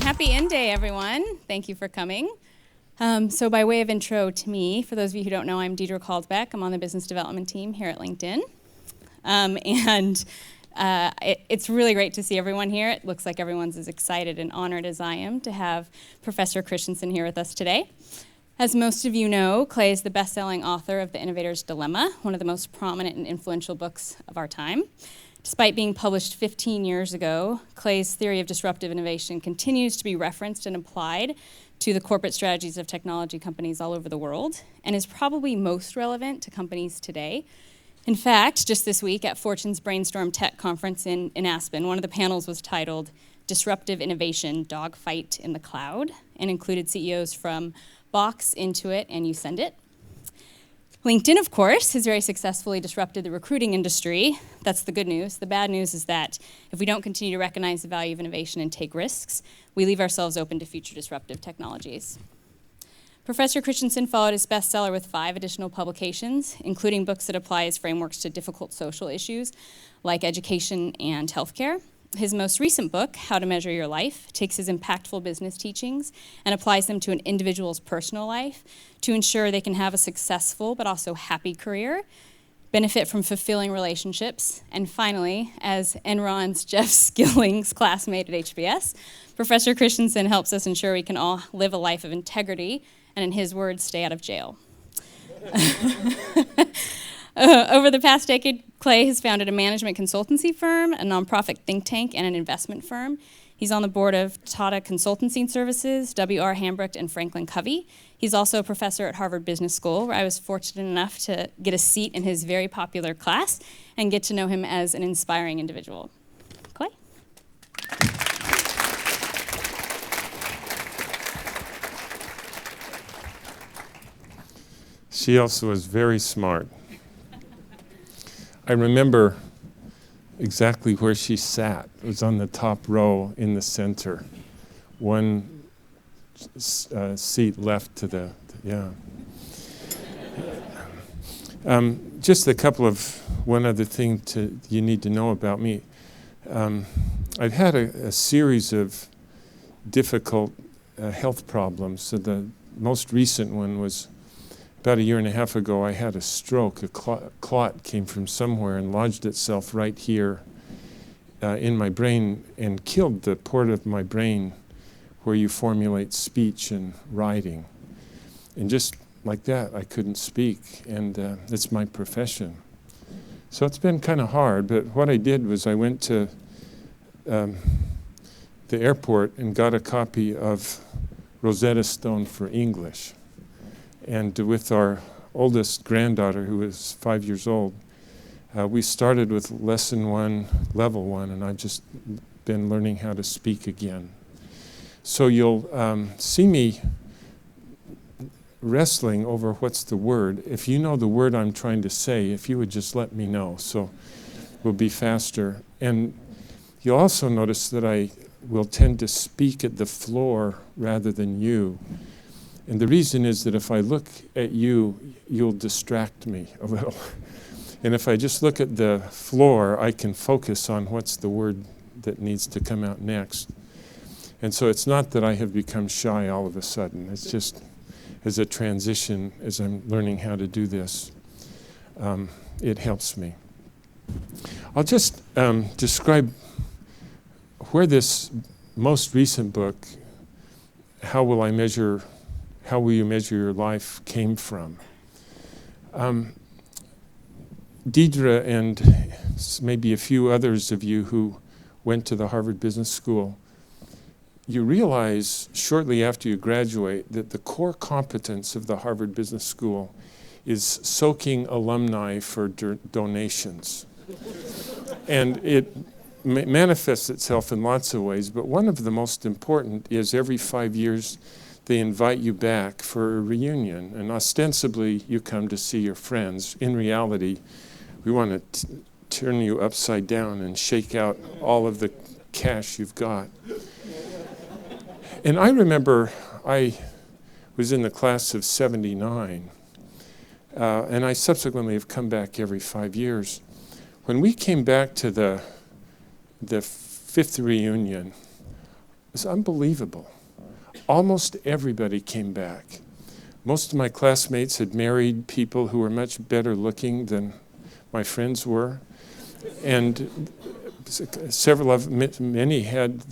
Happy inDay, everyone. Thank you for coming. So by way of intro to me, for those of you who don't know, I'm Deidre Caldbeck. I'm on the business development team here at LinkedIn. It's really great to see everyone here. It looks like everyone's as excited and honored as I am to have Professor Christensen here with us today. As most of you know, Clay is the best-selling author of The Innovator's Dilemma, one of the most prominent and influential books of our time. Despite being published 15 years ago, Clay's theory of disruptive innovation continues to be referenced and applied to the corporate strategies of technology companies all over the world, and is probably most relevant to companies today. In fact, just this week at Fortune's Brainstorm Tech Conference in Aspen, one of the panels was titled Disruptive Innovation, Dogfight in the Cloud, and included CEOs from Box, Intuit, and YouSendIt. LinkedIn, of course, has very successfully disrupted the recruiting industry. That's the good news. The bad news is that if we don't continue to recognize the value of innovation and take risks, we leave ourselves open to future disruptive technologies. Professor Christensen followed his bestseller with 5 additional publications, including books that apply his frameworks to difficult social issues like education and healthcare. His most recent book, How to Measure Your Life, takes his impactful business teachings and applies them to an individual's personal life to ensure they can have a successful but also happy career, benefit from fulfilling relationships, and finally, as Enron's Jeff Skilling's classmate at HBS, Professor Christensen helps us ensure we can all live a life of integrity and, in his words, stay out of jail. Over the past decade, Clay has founded a management consultancy firm, a nonprofit think tank, and an investment firm. He's on the board of Tata Consulting Services, W.R. Hambrecht, and Franklin Covey. He's also a professor at Harvard Business School, where I was fortunate enough to get a seat in his very popular class and get to know him as an inspiring individual. Clay? She also is very smart. I remember exactly where she sat. It was on the top row in the center. One seat left to the, yeah. Just one other thing you need to know about me. I've had a series of difficult health problems. So the most recent one was about 1.5 years ago. I had a stroke. A clot came from somewhere and lodged itself right here in my brain and killed the part of my brain where you formulate speech and writing. And just like that, I couldn't speak, and it's my profession. So it's been kind of hard, but what I did was I went to the airport and got a copy of Rosetta Stone for English. And with our oldest granddaughter, who is 5 years old, we started with lesson 1, level 1, and I've just been learning how to speak again. So you'll see me wrestling over what's the word. If you know the word I'm trying to say, if you would just let me know, so we'll be faster. And you'll also notice that I will tend to speak at the floor rather than you. And the reason is that if I look at you, you'll distract me a little. And if I just look at the floor, I can focus on what's the word that needs to come out next. And so it's not that I have become shy all of a sudden. It's just as a transition, as I'm learning how to do this, it helps me. I'll just describe where this most recent book, How Will You Measure Your Life, came from. Deidre and maybe a few others of you who went to the Harvard Business School, you realize shortly after you graduate that the core competence of the Harvard Business School is soaking alumni for donations. And it manifests itself in lots of ways, but one of the most important is every 5 years they invite you back for a reunion, and ostensibly you come to see your friends. In reality, we want to turn you upside down and shake out all of the cash you've got. And I remember I was in the class of 79, and I subsequently have come back every 5 years. When we came back to the 5th reunion, was unbelievable. Almost everybody came back. Most of my classmates had married people who were much better looking than my friends were. And many had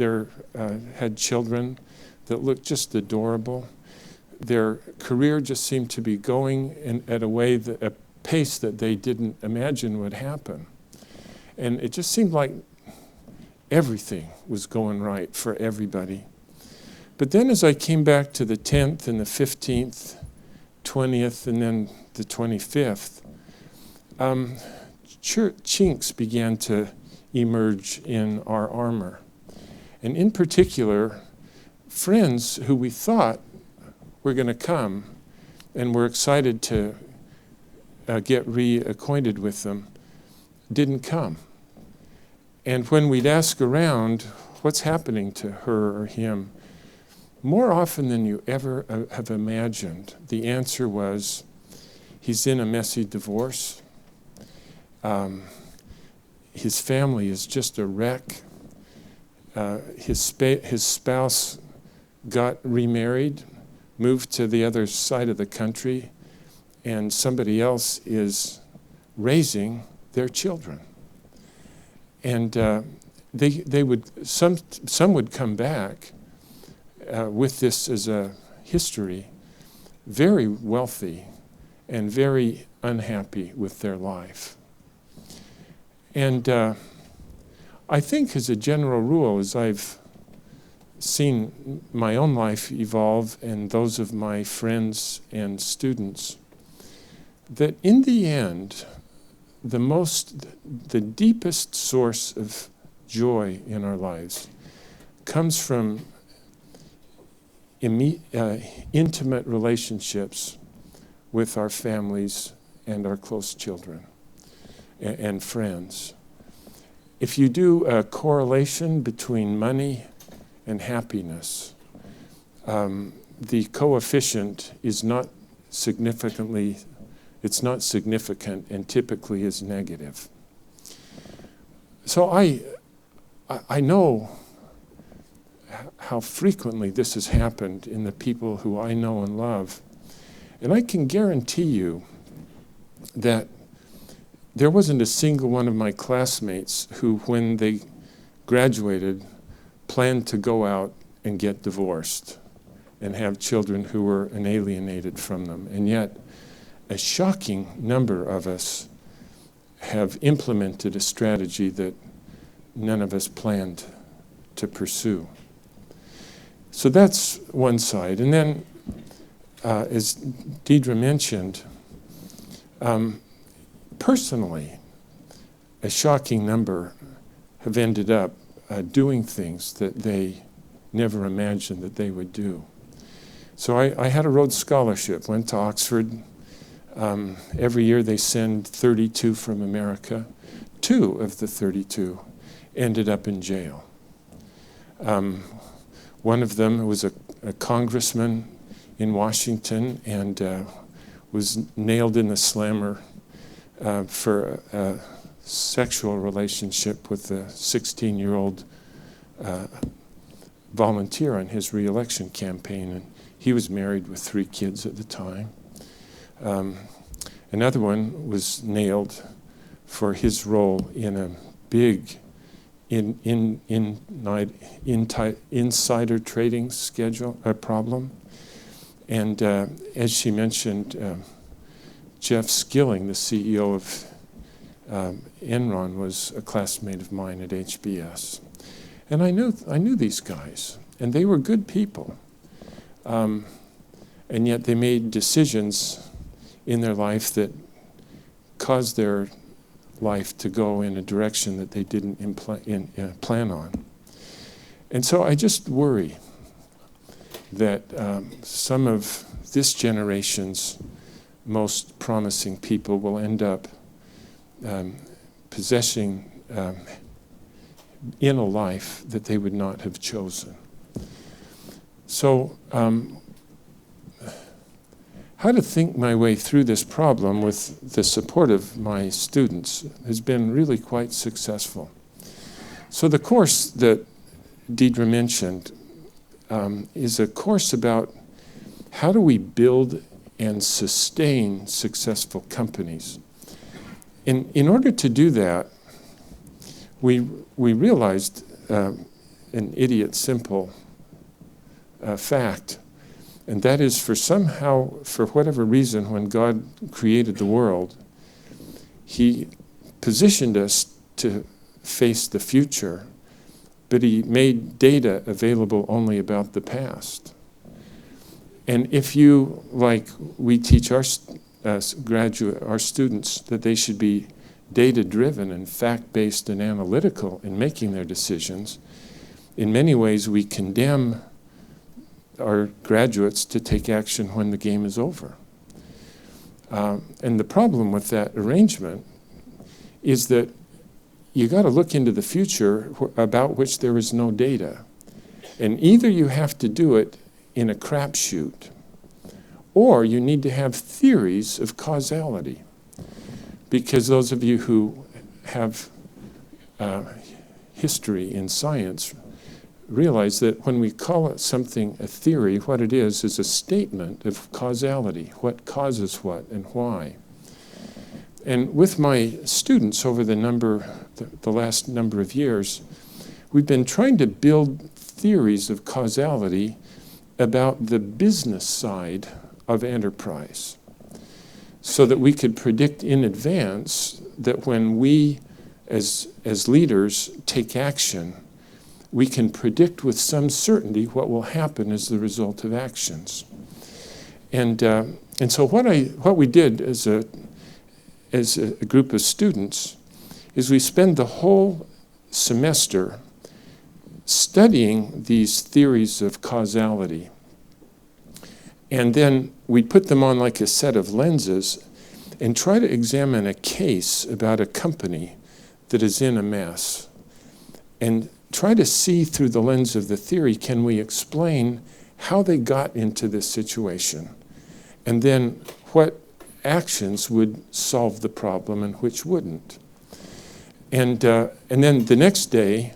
had children that looked just adorable. Their career just seemed to be going at a pace that they didn't imagine would happen. And it just seemed like everything was going right for everybody. But then as I came back to the 10th and the 15th, 20th, and then the 25th, chinks began to emerge in our armor. And in particular, friends who we thought were going to come and were excited to get reacquainted with them didn't come. And when we'd ask around, what's happening to her or him, more often than you ever have imagined, the answer was, he's in a messy divorce. His family is just a wreck. His spouse got remarried, moved to the other side of the country, and somebody else is raising their children. And some would come back with this as a history, very wealthy and very unhappy with their life. And I think as a general rule, as I've seen my own life evolve and those of my friends and students, that in the end, the deepest source of joy in our lives comes from intimate relationships with our families and our close children and friends. If you do a correlation between money and happiness, the coefficient is not significant and typically is negative. So I know how frequently this has happened in the people who I know and love. And I can guarantee you that there wasn't a single one of my classmates who, when they graduated, planned to go out and get divorced and have children who were alienated from them. And yet, a shocking number of us have implemented a strategy that none of us planned to pursue. So that's one side. And then, as Deidre mentioned, personally, a shocking number have ended up doing things that they never imagined that they would do. So I had a Rhodes Scholarship, went to Oxford. Every year they send 32 from America. 2 of the 32 ended up in jail. One of them was a congressman in Washington and was nailed in the slammer for a sexual relationship with a 16-year-old volunteer on his re-election campaign. And he was married with 3 kids at the time. Another one was nailed for his role in a big insider trading problem. And as she mentioned, Jeff Skilling, the CEO of Enron, was a classmate of mine at HBS. And I knew these guys, and they were good people. And yet they made decisions in their life that caused their life to go in a direction that they didn't plan on. And so I just worry that some of this generation's most promising people will end up possessing in a life that they would not have chosen. So how to think my way through this problem with the support of my students has been really quite successful. So the course that Deidre mentioned is a course about how do we build and sustain successful companies. In order to do that, we realized an idiot simple fact, and that is for whatever reason, when God created the world, he positioned us to face the future, but he made data available only about the past. And if you, like we teach our students that they should be data-driven and fact-based and analytical in making their decisions, in many ways we condemn our graduates to take action when the game is over. And the problem with that arrangement is that you got to look into the future about which there is no data. And either you have to do it in a crapshoot, or you need to have theories of causality. Because those of you who have history in science realize that when we call it something a theory, what it is a statement of causality, what causes what and why. And with my students over the last number of years, we've been trying to build theories of causality about the business side of enterprise, so that we could predict in advance that when we, as leaders, take action, we can predict with some certainty what will happen as the result of actions. And so what we did as a group of students is we spend the whole semester studying these theories of causality. And then we put them on like a set of lenses and try to examine a case about a company that is in a mess. And try to see through the lens of the theory, can we explain how they got into this situation? And then what actions would solve the problem and which wouldn't? And then the next day,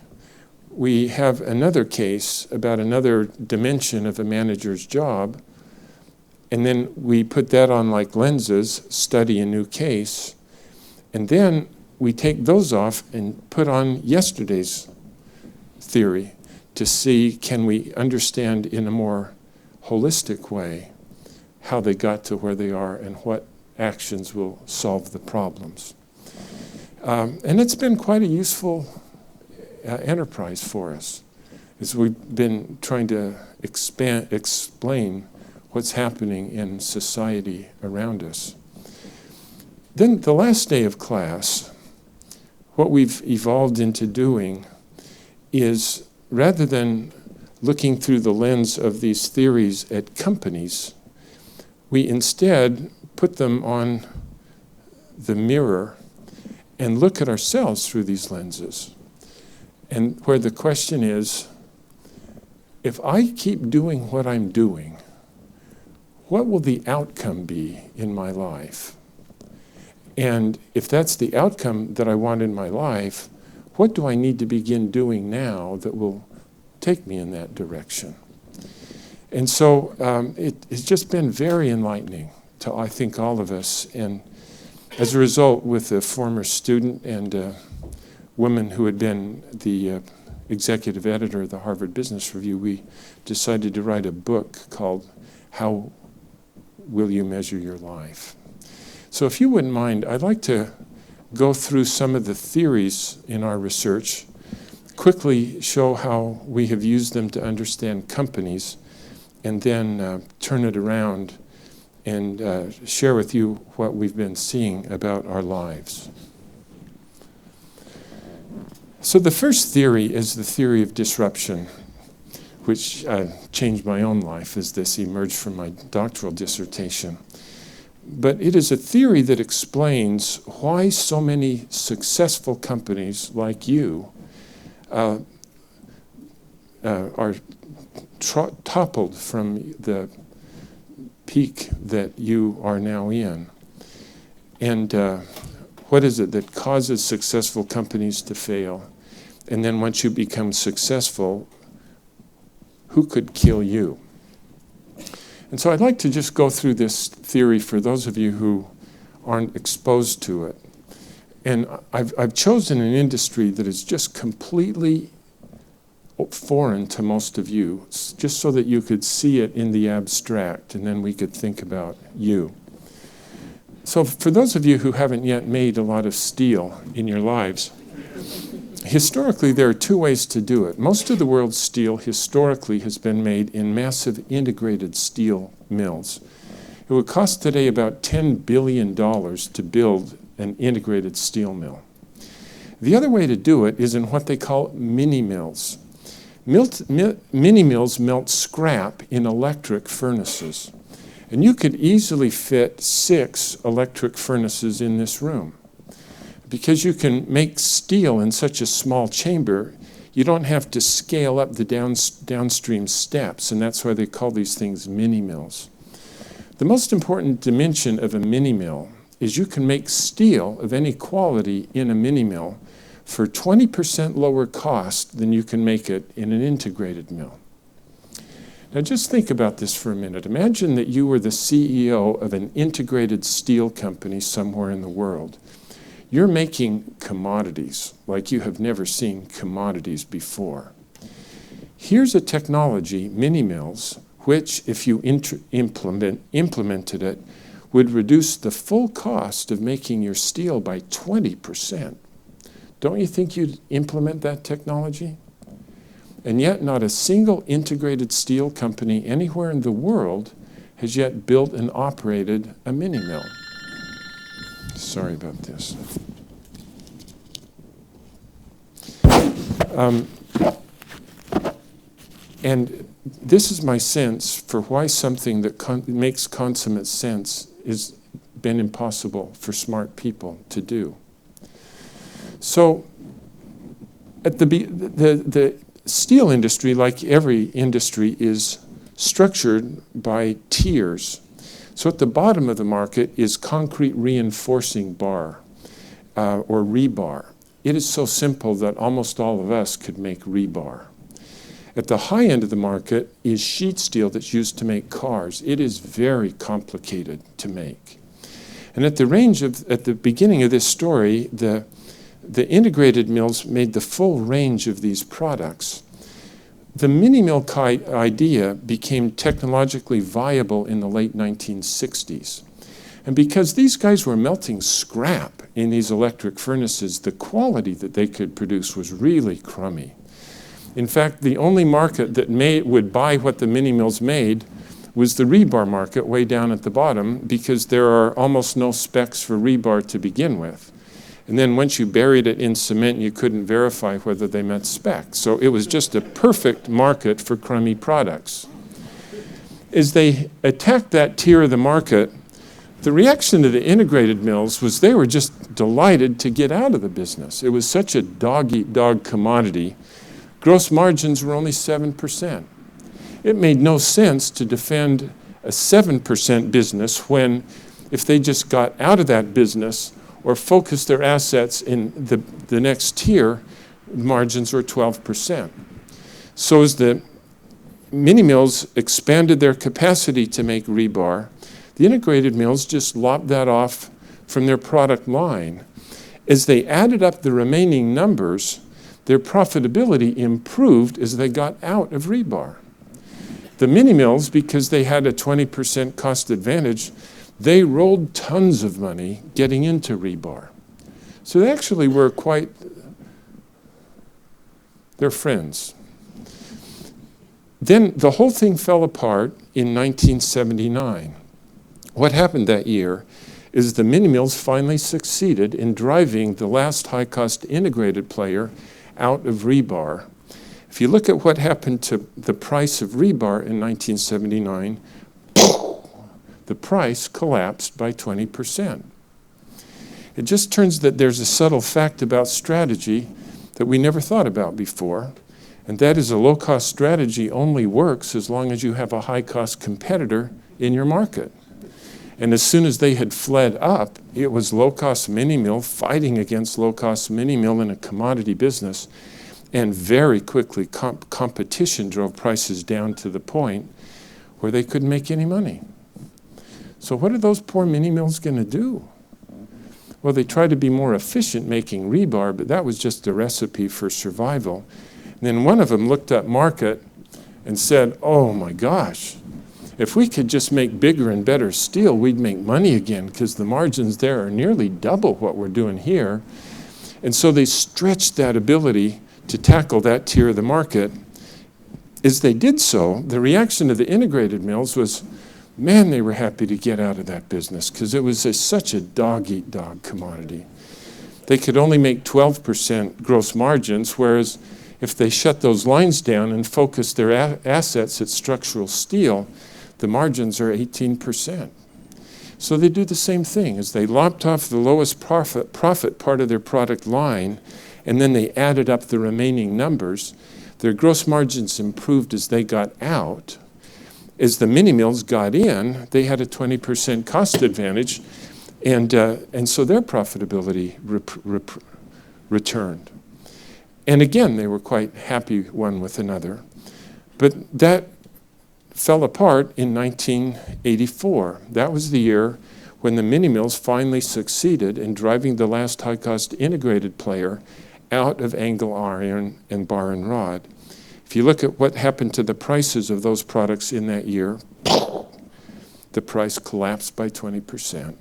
we have another case about another dimension of a manager's job. And then we put that on like lenses, study a new case. And then we take those off and put on yesterday's theory to see, can we understand in a more holistic way how they got to where they are and what actions will solve the problems. And it's been quite a useful enterprise for us, as we've been trying to explain what's happening in society around us. Then the last day of class, what we've evolved into doing is, rather than looking through the lens of these theories at companies, we instead put them on the mirror and look at ourselves through these lenses. And where the question is, if I keep doing what I'm doing, what will the outcome be in my life? And if that's the outcome that I want in my life, what do I need to begin doing now that will take me in that direction? And so it's just been very enlightening to, I think, all of us. And as a result, with a former student and a woman who had been the executive editor of the Harvard Business Review, we decided to write a book called How Will You Measure Your Life? So if you wouldn't mind, I'd like to go through some of the theories in our research, quickly show how we have used them to understand companies, and then turn it around and share with you what we've been seeing about our lives. So the first theory is the theory of disruption, which changed my own life as this emerged from my doctoral dissertation. But it is a theory that explains why so many successful companies like you are toppled from the peak that you are now in. And what is it that causes successful companies to fail? And then once you become successful, who could kill you? And so I'd like to just go through this theory for those of you who aren't exposed to it. And I've chosen an industry that is just completely foreign to most of you, just so that you could see it in the abstract, and then we could think about you. So for those of you who haven't yet made a lot of steel in your lives, historically there are two ways to do it. Most of the world's steel historically has been made in massive integrated steel mills. It would cost today about $10 billion to build an integrated steel mill. The other way to do it is in what they call mini mills. Mini mills melt scrap in electric furnaces. And you could easily fit 6 electric furnaces in this room. Because you can make steel in such a small chamber, you don't have to scale up the downstream steps, and that's why they call these things mini mills. The most important dimension of a mini mill is you can make steel of any quality in a mini mill for 20% lower cost than you can make it in an integrated mill. Now just think about this for a minute. Imagine that you were the CEO of an integrated steel company somewhere in the world. You're making commodities like you have never seen commodities before. Here's a technology, mini mills, which if you implemented it, would reduce the full cost of making your steel by 20%. Don't you think you'd implement that technology? And yet not a single integrated steel company anywhere in the world has yet built and operated a mini mill. Sorry about this. And this is my sense for why something that makes consummate sense has been impossible for smart people to do. So at the steel industry, like every industry, is structured by tiers. So at the bottom of the market is concrete reinforcing bar, or rebar. It is so simple that almost all of us could make rebar. At the high end of the market is sheet steel that's used to make cars. It is very complicated to make. And at the beginning of this story, the integrated mills made the full range of these products. The mini mill idea became technologically viable in the late 1960s. And because these guys were melting scrap in these electric furnaces, the quality that they could produce was really crummy. In fact, the only market that would buy what the mini mills made was the rebar market way down at the bottom, because there are almost no specs for rebar to begin with. And then once you buried it in cement, you couldn't verify whether they met specs. So it was just a perfect market for crummy products. As they attacked that tier of the market, the reaction to the integrated mills was they were just delighted to get out of the business. It was such a dog-eat-dog commodity. Gross margins were only 7%. It made no sense to defend a 7% business when, if they just got out of that business or focused their assets in the next tier, margins were 12%. So as the mini mills expanded their capacity to make rebar, the integrated mills just lopped that off from their product line. As they added up the remaining numbers, their profitability improved as they got out of rebar. The mini mills, because they had a 20% cost advantage, they rolled tons of money getting into rebar. So they actually were they're friends. Then the whole thing fell apart in 1979. What happened that year is the mini mills finally succeeded in driving the last high-cost integrated player out of rebar. If you look at what happened to the price of rebar in 1979, the price collapsed by 20%. It just turns that there's a subtle fact about strategy that we never thought about before, and that is a low-cost strategy only works as long as you have a high-cost competitor in your market. And as soon as they had fled up, it was low-cost mini mill fighting against low-cost mini mill in a commodity business. And very quickly, competition drove prices down to the point where they couldn't make any money. So what are those poor mini mills going to do? Well, they tried to be more efficient making rebar, but that was just a recipe for survival. And then one of them looked up market and said, oh my gosh, if we could just make bigger and better steel, we'd make money again, because the margins there are nearly double what we're doing here. And so they stretched that ability to tackle that tier of the market. As they did so, the reaction of the integrated mills was, man, they were happy to get out of that business, because it was such a dog-eat-dog commodity. They could only make 12% gross margins, whereas if they shut those lines down and focus their assets at structural steel, the margins are 18%. So they do the same thing, as they lopped off the lowest profit part of their product line, and then they added up the remaining numbers. Their gross margins improved as they got out. As the mini mills got in, they had a 20% cost advantage, and so their profitability returned. And again, they were quite happy one with another. But that fell apart in 1984. That was the year when the mini mills finally succeeded in driving the last high-cost integrated player out of angle iron and bar and rod. If you look at what happened to the prices of those products in that year, the price collapsed by 20%.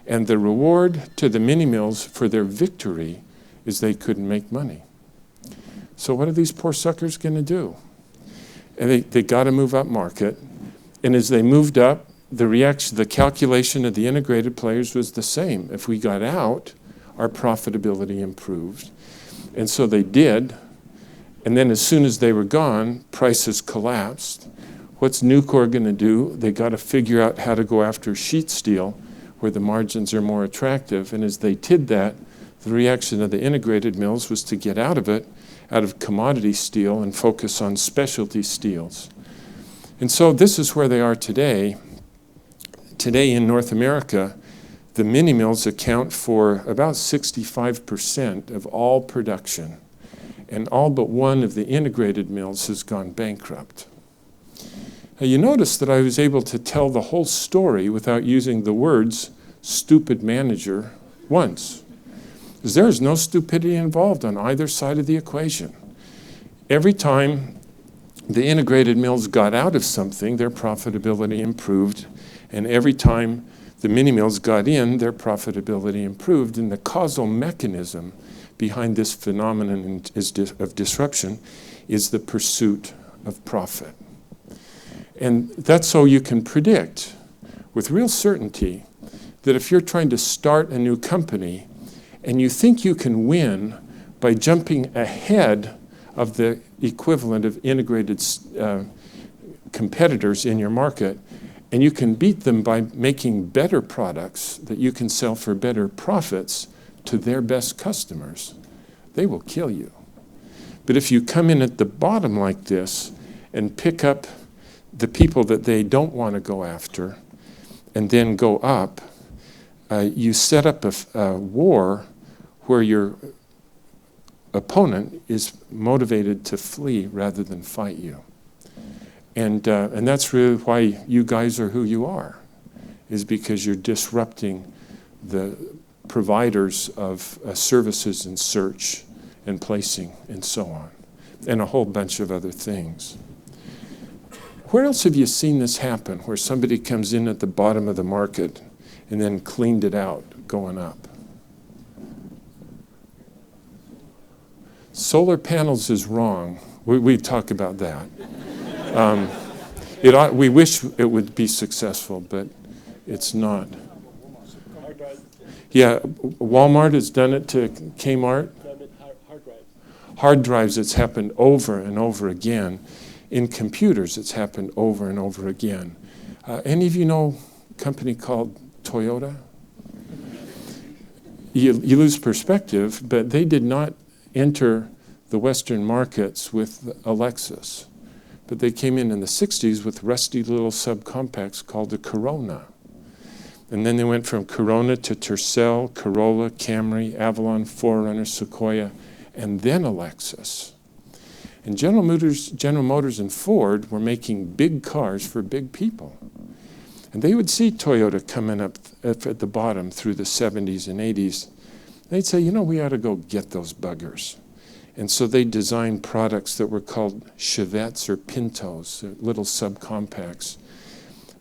And the reward to the mini mills for their victory is they couldn't make money. So what are these poor suckers going to do? And they got to move up market. And as they moved up, the calculation of the integrated players was the same. If we got out, our profitability improved. And so they did. And then as soon as they were gone, prices collapsed. What's Nucor going to do? They got to figure out how to go after sheet steel, where the margins are more attractive. And as they did that, the reaction of the integrated mills was to get out of it, out of commodity steel, and focus on specialty steels. And so this is where they are today. Today in North America, the mini mills account for about 65% of all production, and all but one of the integrated mills has gone bankrupt. Now you notice that I was able to tell the whole story without using the words stupid manager once, because there is no stupidity involved on either side of the equation. Every time the integrated mills got out of something, their profitability improved, and every time the mini mills got in, their profitability improved, and the causal mechanism behind this phenomenon of disruption is the pursuit of profit. And that's so you can predict with real certainty that if you're trying to start a new company and you think you can win by jumping ahead of the equivalent of integrated competitors in your market, and you can beat them by making better products that you can sell for better profits to their best customers, they will kill you. But if you come in at the bottom like this and pick up the people that they don't want to go after and then go up, you set up a war where your opponent is motivated to flee rather than fight you. And that's really why you guys are who you are, is because you're disrupting the providers of services and search and placing and so on, and a whole bunch of other things. Where else have you seen this happen, where somebody comes in at the bottom of the market and then cleaned it out going up? Solar panels is wrong. We talk about that. We wish it would be successful, but it's not. Yeah, Walmart has done it to Kmart. Hard drives, it's happened over and over again. In computers, it's happened over and over again. Any of you know a company called Toyota? You lose perspective, but they did not enter the Western markets with Lexus. But they came in the 60s with rusty little subcompacts called the Corona. And then they went from Corona to Tercel, Corolla, Camry, Avalon, 4Runner, Sequoia, and then a Lexus. And General Motors and Ford were making big cars for big people. And they would see Toyota coming up at the bottom through the 70s and 80s. They'd say, you know, we ought to go get those buggers. And so they designed products that were called Chevettes or Pintos, little subcompacts.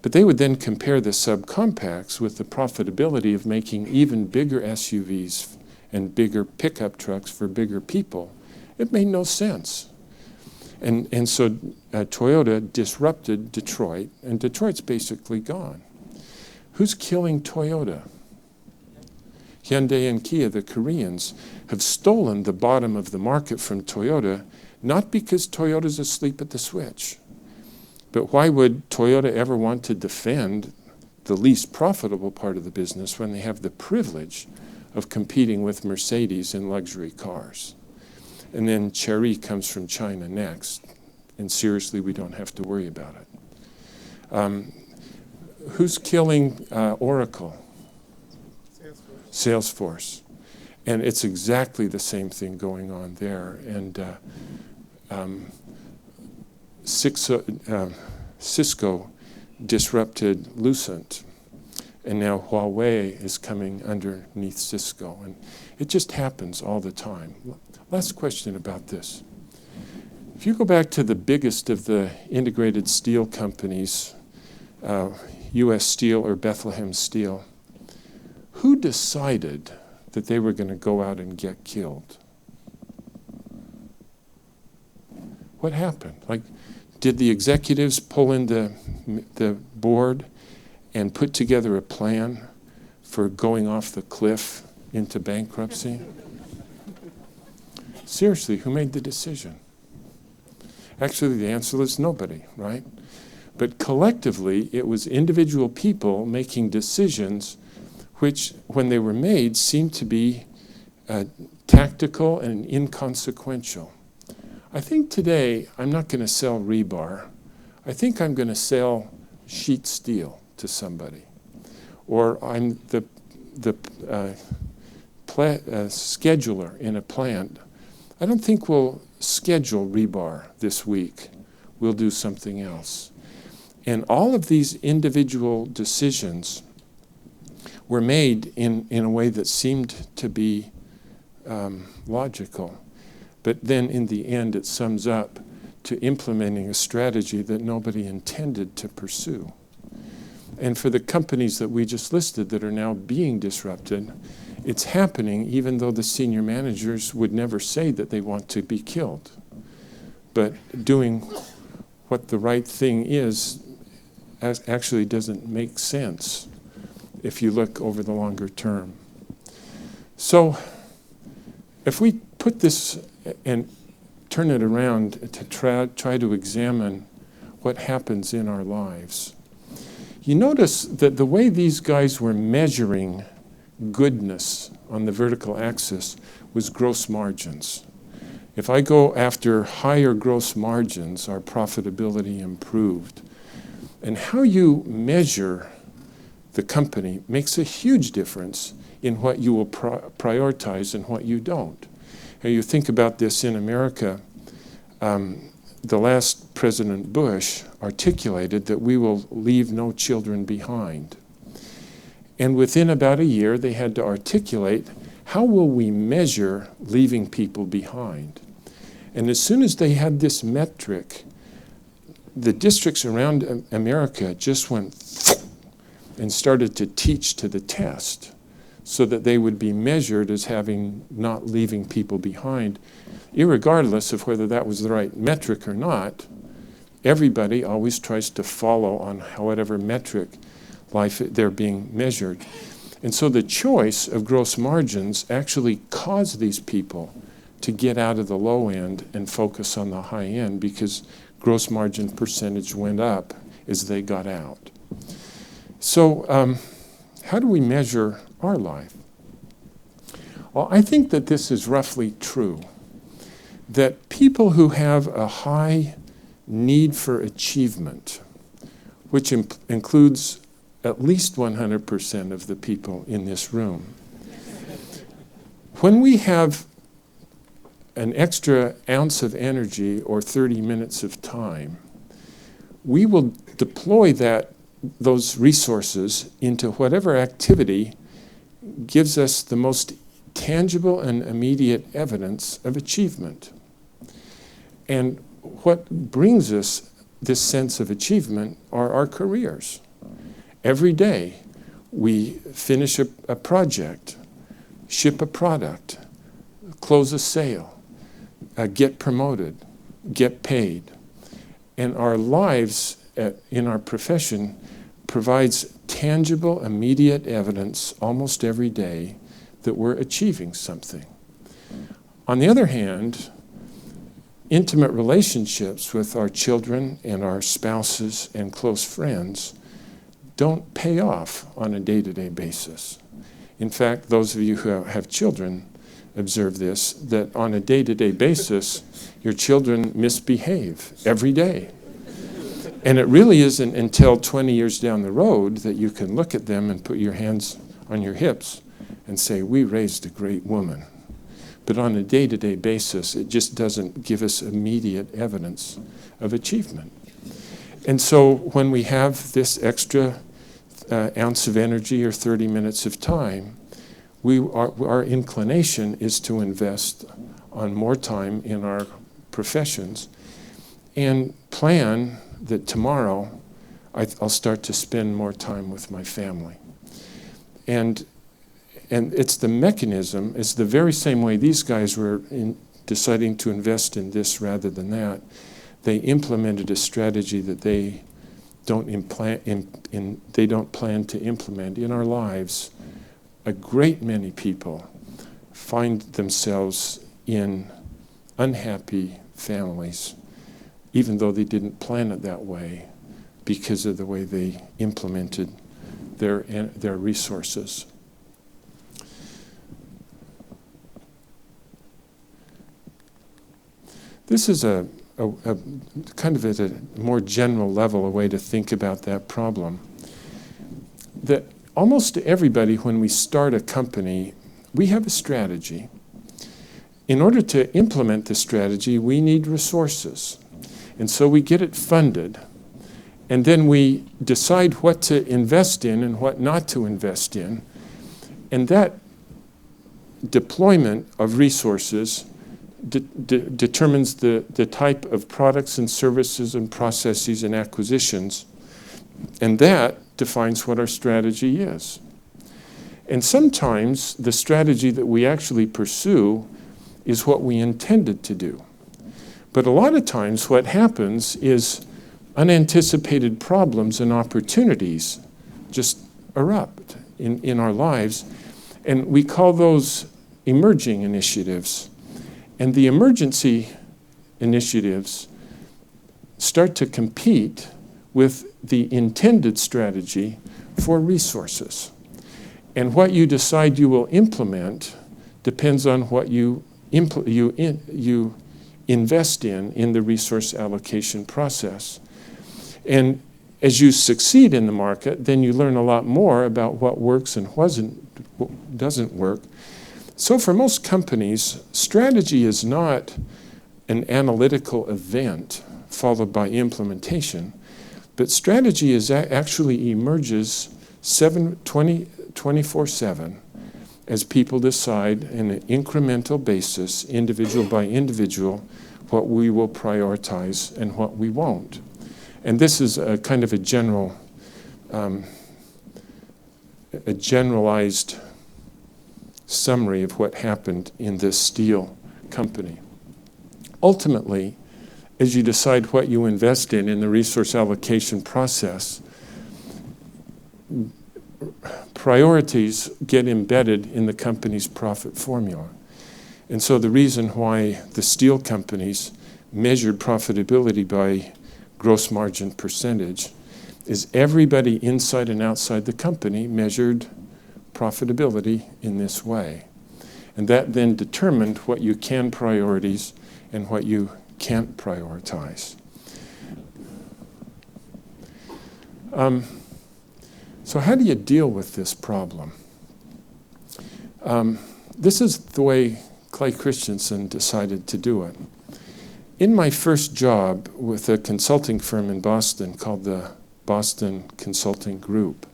But they would then compare the subcompacts with the profitability of making even bigger SUVs and bigger pickup trucks for bigger people. It made no sense. And so Toyota disrupted Detroit, and Detroit's basically gone. Who's killing Toyota? Hyundai and Kia, the Koreans, have stolen the bottom of the market from Toyota, not because Toyota's asleep at the switch. But why would Toyota ever want to defend the least profitable part of the business when they have the privilege of competing with Mercedes in luxury cars? And then Chery comes from China next. And seriously, we don't have to worry about it. Who's killing Oracle? Salesforce. And it's exactly the same thing going on there. And Cisco disrupted Lucent. And now Huawei is coming underneath Cisco. And it just happens all the time. Last question about this. If you go back to the biggest of the integrated steel companies, U.S. Steel or Bethlehem Steel, who decided that they were going to go out and get killed? What happened? Like, did the executives pull in the board and put together a plan for going off the cliff into bankruptcy? Seriously, who made the decision? Actually, the answer is nobody, right? But collectively, it was individual people making decisions which, when they were made, seemed to be tactical and inconsequential. I think today, I'm not going to sell rebar. I think I'm going to sell sheet steel to somebody. Or I'm the scheduler in a plant. I don't think we'll schedule rebar this week. We'll do something else. And all of these individual decisions were made in a way that seemed to be logical. But then in the end, it sums up to implementing a strategy that nobody intended to pursue. And for the companies that we just listed that are now being disrupted, it's happening even though the senior managers would never say that they want to be killed. But doing what the right thing is actually doesn't make sense if you look over the longer term. So if we put this and turn it around to try to examine what happens in our lives, you notice that the way these guys were measuring goodness on the vertical axis was gross margins. If I go after higher gross margins, our profitability improved. And how you measure the company makes a huge difference in what you will prioritize and what you don't. And you think about this in America, the last President Bush articulated that we will leave no children behind. And within about a year, they had to articulate, how will we measure leaving people behind? And as soon as they had this metric, the districts around America just went and started to teach to the test so that they would be measured as having not leaving people behind. Irregardless of whether that was the right metric or not, everybody always tries to follow on whatever metric life they're being measured. And so the choice of gross margins actually caused these people to get out of the low end and focus on the high end because gross margin percentage went up as they got out. So how do we measure our life? Well, I think that this is roughly true, that people who have a high need for achievement, which includes at least 100% of the people in this room, when we have an extra ounce of energy or 30 minutes of time, we will deploy those resources into whatever activity gives us the most tangible and immediate evidence of achievement. And what brings us this sense of achievement are our careers. Every day, we finish a project, ship a product, close a sale, get promoted, get paid. And our lives in our profession provides tangible, immediate evidence almost every day that we're achieving something. On the other hand, intimate relationships with our children and our spouses and close friends don't pay off on a day-to-day basis. In fact, those of you who have children observe this, that on a day-to-day basis, your children misbehave every day. And it really isn't until 20 years down the road that you can look at them and put your hands on your hips and say, we raised a great woman. But on a day-to-day basis, it just doesn't give us immediate evidence of achievement. And so when we have this extra ounce of energy or 30 minutes of time, our inclination is to invest on more time in our professions and plan that tomorrow I'll start to spend more time with my family. And it's the mechanism, it's the very same way these guys were deciding to invest in this rather than that. They implemented a strategy that they don't plan to implement in our lives. A great many people find themselves in unhappy families, even though they didn't plan it that way, because of the way they implemented their resources. This is a kind of at a more general level, a way to think about that problem. That almost everybody, when we start a company, we have a strategy. In order to implement the strategy, we need resources. And so we get it funded, and then we decide what to invest in and what not to invest in. And that deployment of resources determines the type of products and services and processes and acquisitions, and that defines what our strategy is. And sometimes the strategy that we actually pursue is what we intended to do. But a lot of times what happens is unanticipated problems and opportunities just erupt in our lives, and we call those emerging initiatives. And the emergency initiatives start to compete with the intended strategy for resources. And what you decide you will implement depends on what you invest in the resource allocation process. And as you succeed in the market, then you learn a lot more about what works and what doesn't work. So for most companies, strategy is not an analytical event followed by implementation, but strategy actually emerges 24/7 as people decide on an incremental basis, individual by individual, what we will prioritize and what we won't. And this is a kind of a generalized summary of what happened in this steel company. Ultimately, as you decide what you invest in the resource allocation process, priorities get embedded in the company's profit formula. And so the reason why the steel companies measured profitability by gross margin percentage is everybody inside and outside the company measured profitability in this way. And that then determined what you can prioritize and what you can't prioritize. So how do you deal with this problem? This is the way Clay Christensen decided to do it. In my first job with a consulting firm in Boston called the Boston Consulting Group,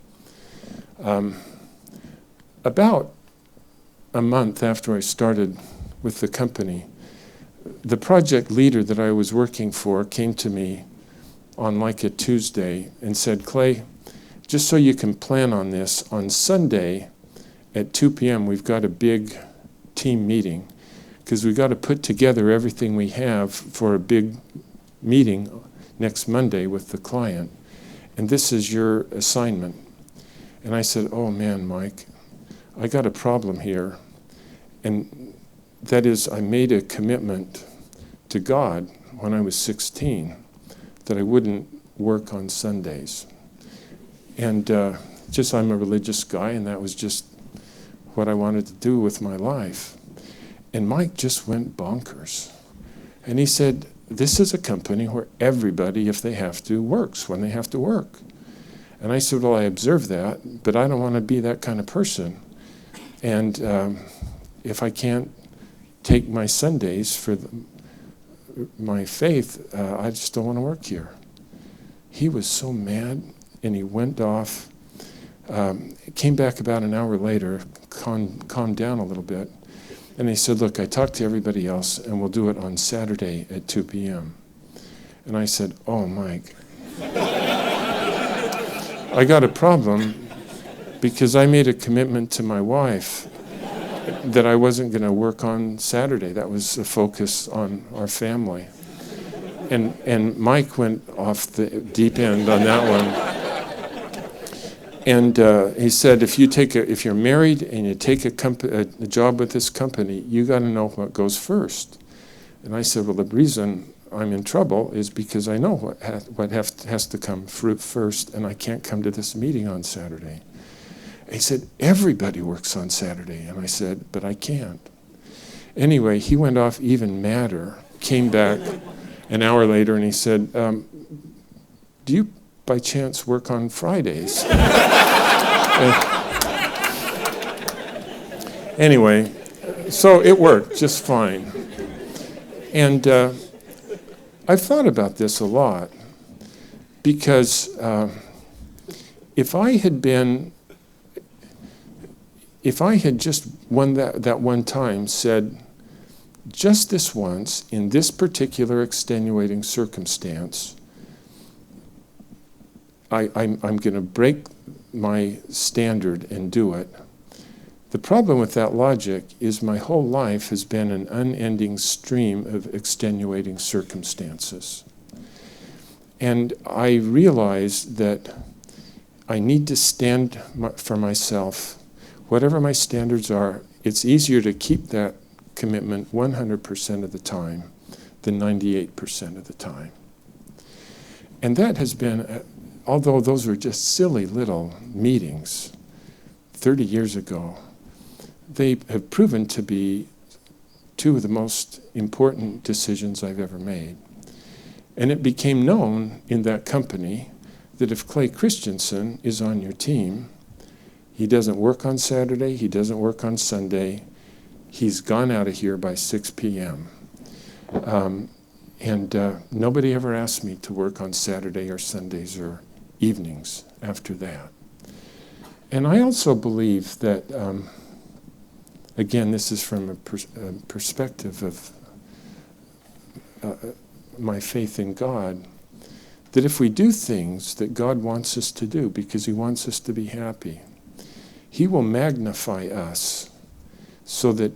about a month after I started with the company, the project leader that I was working for came to me on like a Tuesday and said, Clay, just so you can plan on this, on Sunday at 2 p.m. we've got a big team meeting because we've got to put together everything we have for a big meeting next Monday with the client. And this is your assignment. And I said, oh man, Mike, I got a problem here. And that is, I made a commitment to God when I was 16 that I wouldn't work on Sundays. And just I'm a religious guy, and that was just what I wanted to do with my life. And Mike just went bonkers. And he said, this is a company where everybody, if they have to, works when they have to work. And I said, well, I observe that, but I don't want to be that kind of person. And if I can't take my Sundays for my faith, I just don't want to work here. He was so mad, and he went off. Came back about an hour later, calmed down a little bit. And he said, look, I talked to everybody else, and we'll do it on Saturday at 2 p.m. And I said, oh, Mike, I got a problem because I made a commitment to my wife that I wasn't going to work on Saturday. That was a focus on our family. And Mike went off the deep end on that one. And he said, if you're married and you take a job with this company, you got to know what goes first. And I said, well, the reason I'm in trouble is because I know what has to come first, and I can't come to this meeting on Saturday. And he said, everybody works on Saturday. And I said, but I can't. Anyway, he went off even madder, came back an hour later, and he said, do you by chance work on Fridays? Anyway, so it worked just fine. And I've thought about this a lot because if I had just that one time said, just this once, in this particular extenuating circumstance, I'm going to break my standard and do it. The problem with that logic is my whole life has been an unending stream of extenuating circumstances. And I realize that I need to stand for myself. Whatever my standards are, it's easier to keep that commitment 100% of the time than 98% of the time. And that has been, although those were just silly little meetings 30 years ago, they have proven to be two of the most important decisions I've ever made. And it became known in that company that if Clay Christensen is on your team, he doesn't work on Saturday, he doesn't work on Sunday, he's gone out of here by 6 p.m. Nobody ever asked me to work on Saturday or Sundays or evenings after that. And I also believe that, again, this is from a perspective of my faith in God, that if we do things that God wants us to do because he wants us to be happy, he will magnify us so that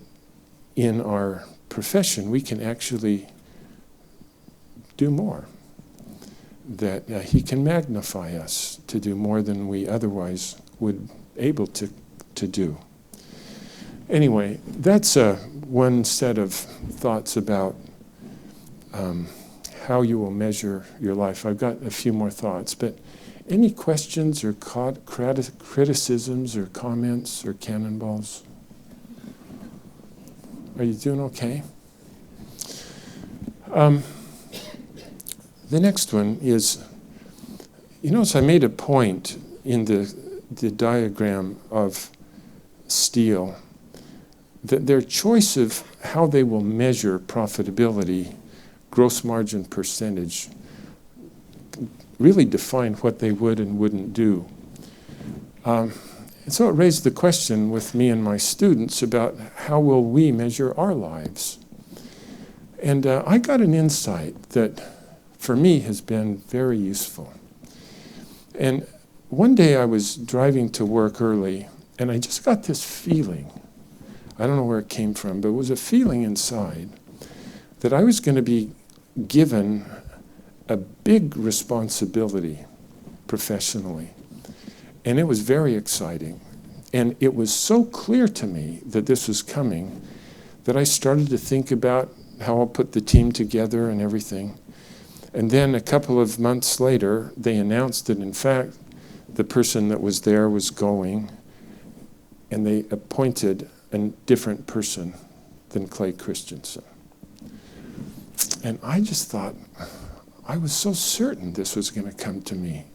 in our profession we can actually do more. That he can magnify us to do more than we otherwise would able to do. Anyway, that's one set of thoughts about how you will measure your life. I've got a few more thoughts, but any questions or criticisms or comments or cannonballs? Are you doing okay? The next one is, you notice I made a point in the diagram of steel their choice of how they will measure profitability, gross margin percentage, really define what they would and wouldn't do. And so it raised the question with me and my students about how will we measure our lives. And I got an insight that for me has been very useful. And one day I was driving to work early, and I just got this feeling. I don't know where it came from, but it was a feeling inside that I was going to be given a big responsibility professionally. And it was very exciting. And it was so clear to me that this was coming that I started to think about how I'll put the team together and everything. And then a couple of months later, they announced that, in fact, the person that was there was going, and they appointed a different person than Clay Christensen. And I just thought, I was so certain this was going to come to me.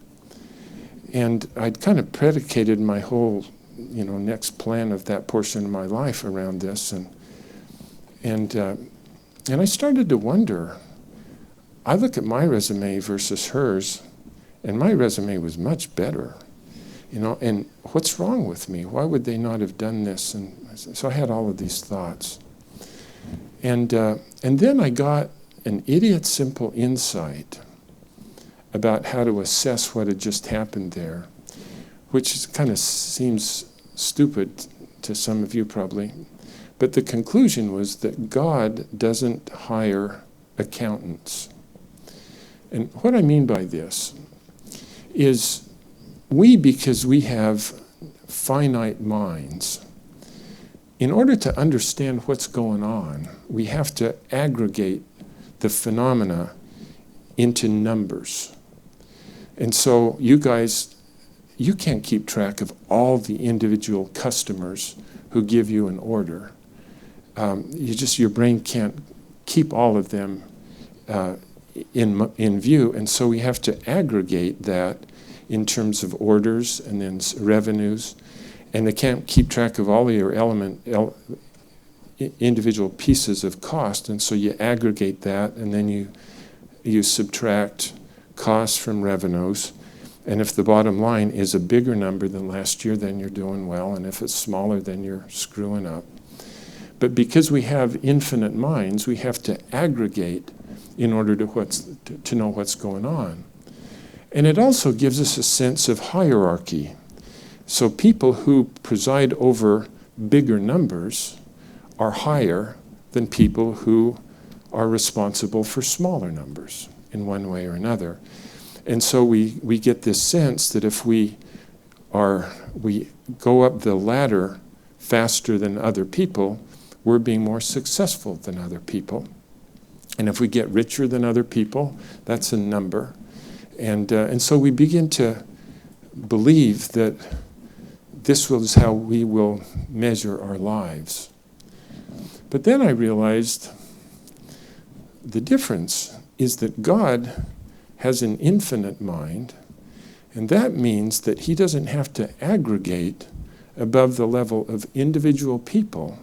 And I'd kind of predicated my whole, next plan of that portion of my life around this. And I started to wonder. I look at my resume versus hers, and my resume was much better. And what's wrong with me? Why would they not have done this? And so I had all of these thoughts. And then I got an idiot simple insight about how to assess what had just happened there, which kind of seems stupid to some of you probably. But the conclusion was that God doesn't hire accountants. And what I mean by this is because we have finite minds, in order to understand what's going on, we have to aggregate the phenomena into numbers. And so you guys, you can't keep track of all the individual customers who give you an order. Your brain can't keep all of them in view, and so we have to aggregate that in terms of orders and then revenues, and they can't keep track of all of your individual pieces of cost, and so you aggregate that, and then you subtract costs from revenues, and if the bottom line is a bigger number than last year, then you're doing well, and if it's smaller, then you're screwing up. But because we have infinite minds, we have to aggregate in order to know what's going on. And it also gives us a sense of hierarchy. So people who preside over bigger numbers are higher than people who are responsible for smaller numbers in one way or another. And so we get this sense that if we go up the ladder faster than other people, we're being more successful than other people. And if we get richer than other people, that's a number. And so we begin to believe that this is how we will measure our lives. But then I realized the difference is that God has an infinite mind, and that means that he doesn't have to aggregate above the level of individual people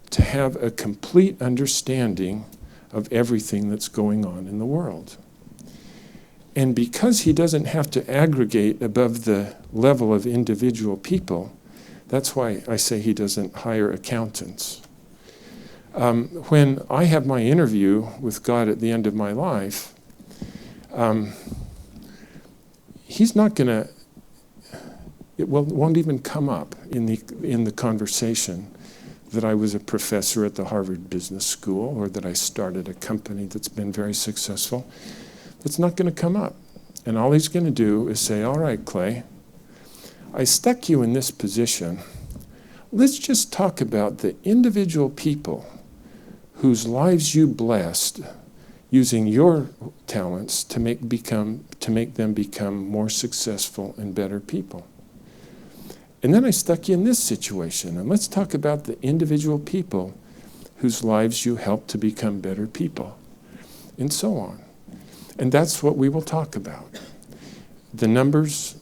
to have a complete understanding of everything that's going on in the world. And because he doesn't have to aggregate above the level of individual people, that's why I say he doesn't hire accountants. When I have my interview with God at the end of my life, he's not going to, it won't even come up in the conversation that I was a professor at the Harvard Business School or that I started a company that's been very successful. It's not going to come up. And all he's going to do is say, all right, Clay, I stuck you in this position. Let's just talk about the individual people whose lives you blessed using your talents to make them become more successful and better people. And then I stuck you in this situation, and let's talk about the individual people whose lives you helped to become better people, and so on. And that's what we will talk about. The numbers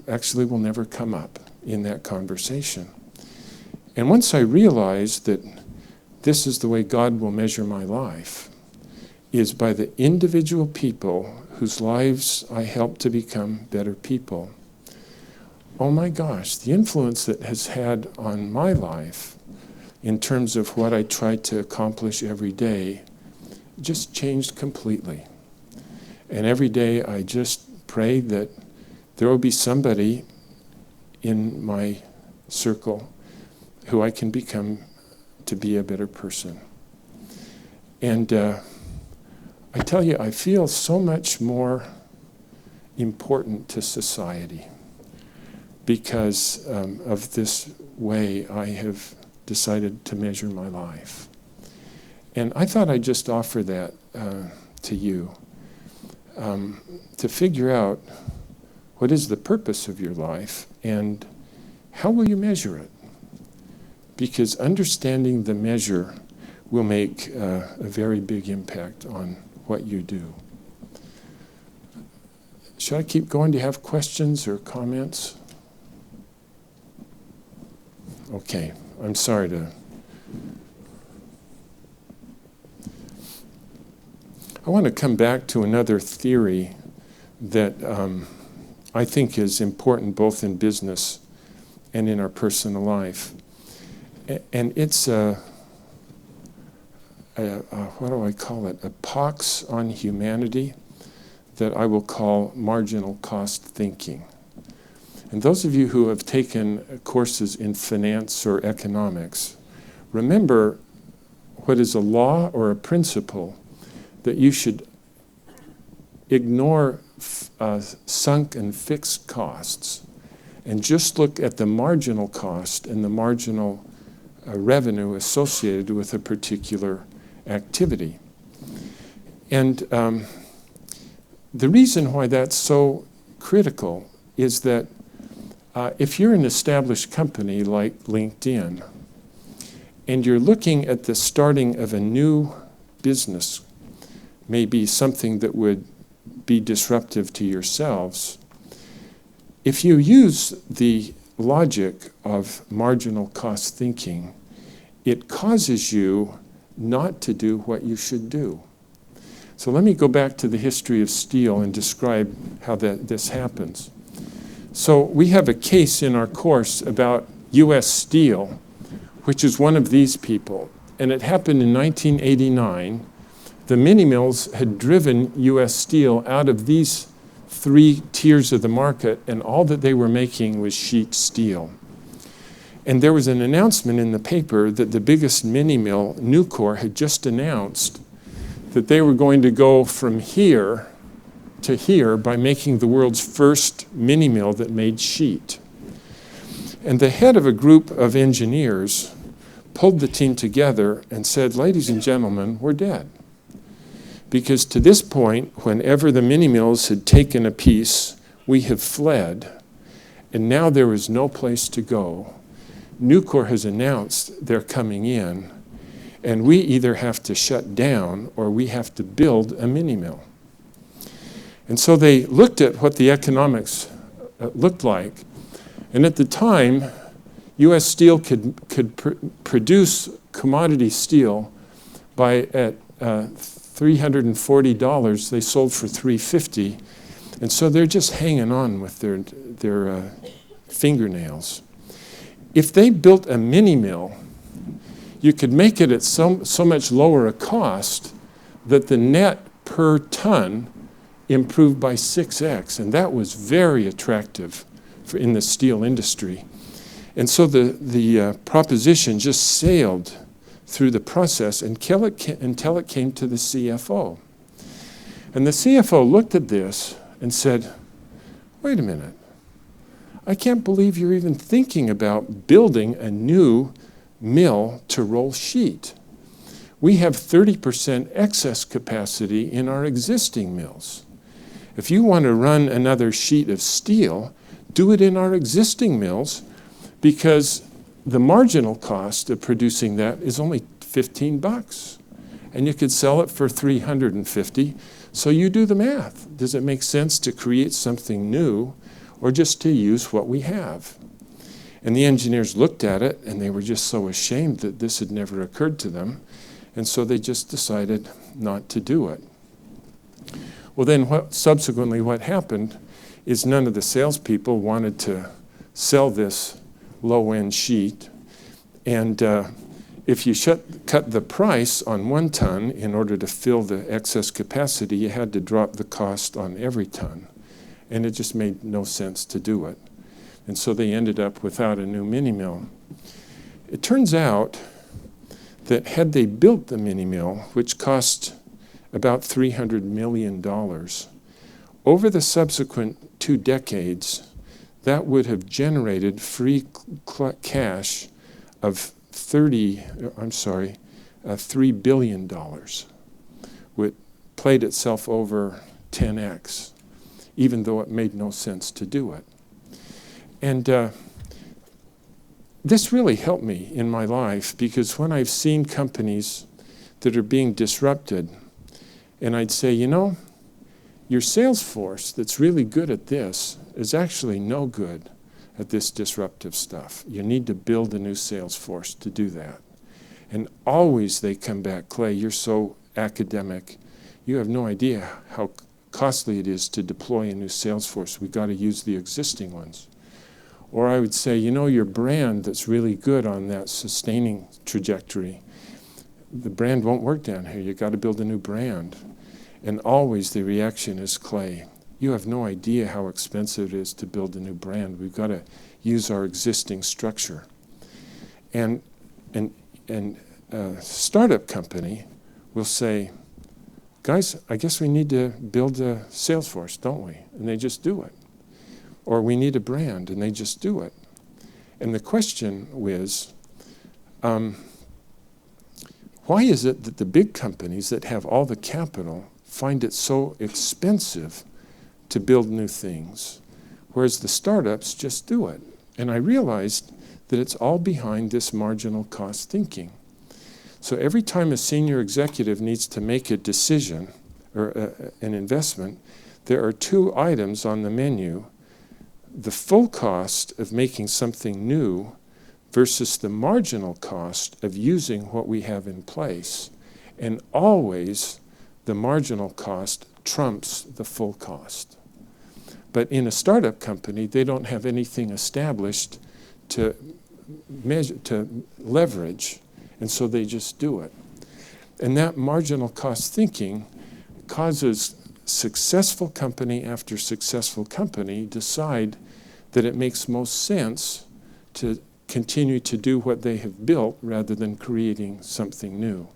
actually will never come up in that conversation. And once I realized that this is the way God will measure my life, is by the individual people whose lives I help to become better people. Oh my gosh, the influence that has had on my life in terms of what I try to accomplish every day just changed completely. And every day I just pray that there will be somebody in my circle who I can become to be a better person. And I tell you, I feel so much more important to society because of this way I have decided to measure my life. And I thought I'd just offer that to you, to figure out what is the purpose of your life and how will you measure it? Because understanding the measure will make a very big impact on what you do. Should I keep going? Do you have questions or comments? Okay, I'm sorry to... I want to come back to another theory that I think is important both in business and in our personal life. And it's what do I call it? A pox on humanity that I will call marginal cost thinking. And those of you who have taken courses in finance or economics, remember what is a law or a principle that you should ignore sunk and fixed costs and just look at the marginal cost and the marginal revenue associated with a particular activity. And the reason why that's so critical is that if you're an established company like LinkedIn and you're looking at the starting of a new business, maybe something that would be disruptive to yourselves, if you use the logic of marginal cost thinking, it causes you not to do what you should do. So let me go back to the history of steel and describe how this happens. So we have a case in our course about U.S. Steel, which is one of these people. And it happened in 1989. The mini mills had driven U.S. Steel out of these three tiers of the market, and all that they were making was sheet steel. And there was an announcement in the paper that the biggest mini mill, Nucor, had just announced that they were going to go from here to here by making the world's first mini mill that made sheet. And the head of a group of engineers pulled the team together and said, "Ladies and gentlemen, we're dead." Because to this point, whenever the mini mills had taken a piece, we have fled, and now there is no place to go. Nucor has announced they're coming in, and we either have to shut down or we have to build a mini mill. And so they looked at what the economics looked like, and at the time, U.S. Steel could produce commodity steel at $340. They sold for $350, and so they're just hanging on with their fingernails. If they built a mini mill, you could make it at so much lower a cost that the net per ton improved by 6x, and that was very attractive in the steel industry. And so the proposition just sailed through the process until it came to the CFO. And the CFO looked at this and said, "Wait a minute. I can't believe you're even thinking about building a new mill to roll sheet. We have 30% excess capacity in our existing mills. If you want to run another sheet of steel, do it in our existing mills, because the marginal cost of producing that is only $15, and you could sell it for $350. So you do the math. Does it make sense to create something new or just to use what we have?" And the engineers looked at it, and they were just so ashamed that this had never occurred to them. And so they just decided not to do it. Well, then subsequently what happened is none of the salespeople wanted to sell this low-end sheet. And if you cut the price on 1 ton in order to fill the excess capacity, you had to drop the cost on every ton. And it just made no sense to do it. And so they ended up without a new mini mill. It turns out that had they built the mini mill, which cost about $300 million, over the subsequent 2 decades, that would have generated free cash of $3 billion, which played itself over 10x, even though it made no sense to do it. And this really helped me in my life, because when I've seen companies that are being disrupted, and I'd say, you know, your sales force that's really good at this is actually no good at this disruptive stuff. You need to build a new sales force to do that. And always they come back, Clay, you're so academic. You have no idea how costly it is to deploy a new sales force. We've got to use the existing ones. Or I would say, you know, your brand that's really good on that sustaining trajectory, the brand won't work down here. You've got to build a new brand. And always the reaction is, Clay, you have no idea how expensive it is to build a new brand. We've got to use our existing structure. And a startup company will say, guys, I guess we need to build a sales force, don't we? And they just do it. Or we need a brand, and they just do it. And the question is, why is it that the big companies that have all the capital find it so expensive to build new things, whereas the startups just do it? And I realized that it's all behind this marginal cost thinking. So every time a senior executive needs to make a decision or an investment, there are 2 items on the menu: the full cost of making something new versus the marginal cost of using what we have in place. And always the marginal cost trumps the full cost. But in a startup company, they don't have anything established to measure, to leverage, and so they just do it. And that marginal cost thinking causes successful company after successful company decide that it makes most sense to continue to do what they have built rather than creating something new.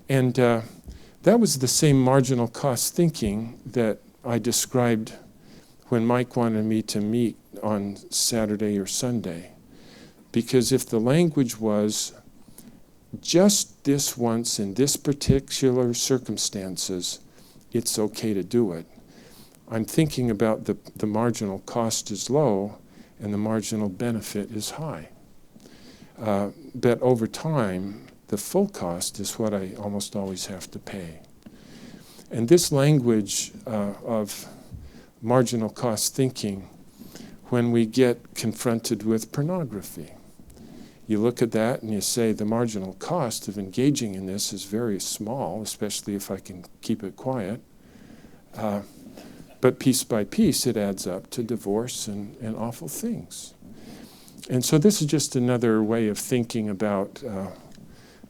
And that was the same marginal cost thinking that I described when Mike wanted me to meet on Saturday or Sunday. Because if the language was just this once in this particular circumstances, it's okay to do it. I'm thinking about the marginal cost is low and the marginal benefit is high. But over time, the full cost is what I almost always have to pay. And this language of marginal cost thinking, when we get confronted with pornography, you look at that and you say the marginal cost of engaging in this is very small, especially if I can keep it quiet. But piece by piece, it adds up to divorce and awful things. And so this is just another way of thinking about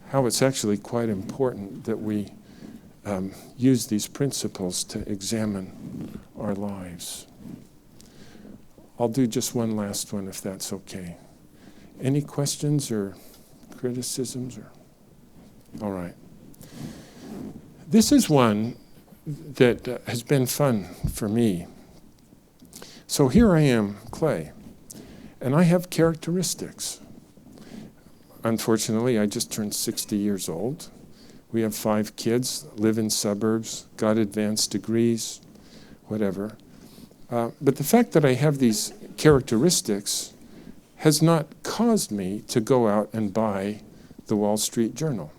how it's actually quite important that we use these principles to examine our lives. I'll do just one last one if that's okay. Any questions or criticisms? All right. This is one that has been fun for me. So here I am, Clay, and I have characteristics. Unfortunately, I just turned 60 years old. We have 5 kids, live in suburbs, got advanced degrees, whatever. But the fact that I have these characteristics has not caused me to go out and buy the Wall Street Journal.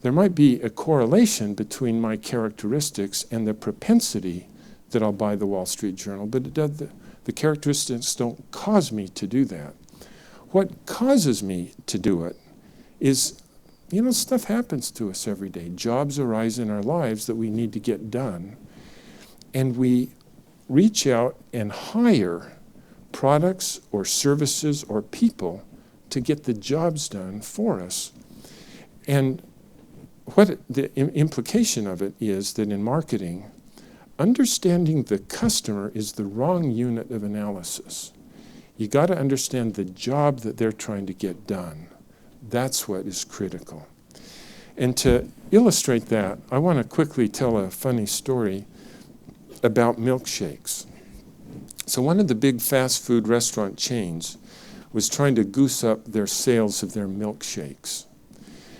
There might be a correlation between my characteristics and the propensity that I'll buy the Wall Street Journal, but the characteristics don't cause me to do that. What causes me to do it is, stuff happens to us every day. Jobs arise in our lives that we need to get done. And we reach out and hire products or services or people to get the jobs done for us. And what the implication of it is that in marketing, understanding the customer is the wrong unit of analysis. You got to understand the job that they're trying to get done. That's what is critical. And to illustrate that, I want to quickly tell a funny story about milkshakes. So one of the big fast food restaurant chains was trying to goose up their sales of their milkshakes.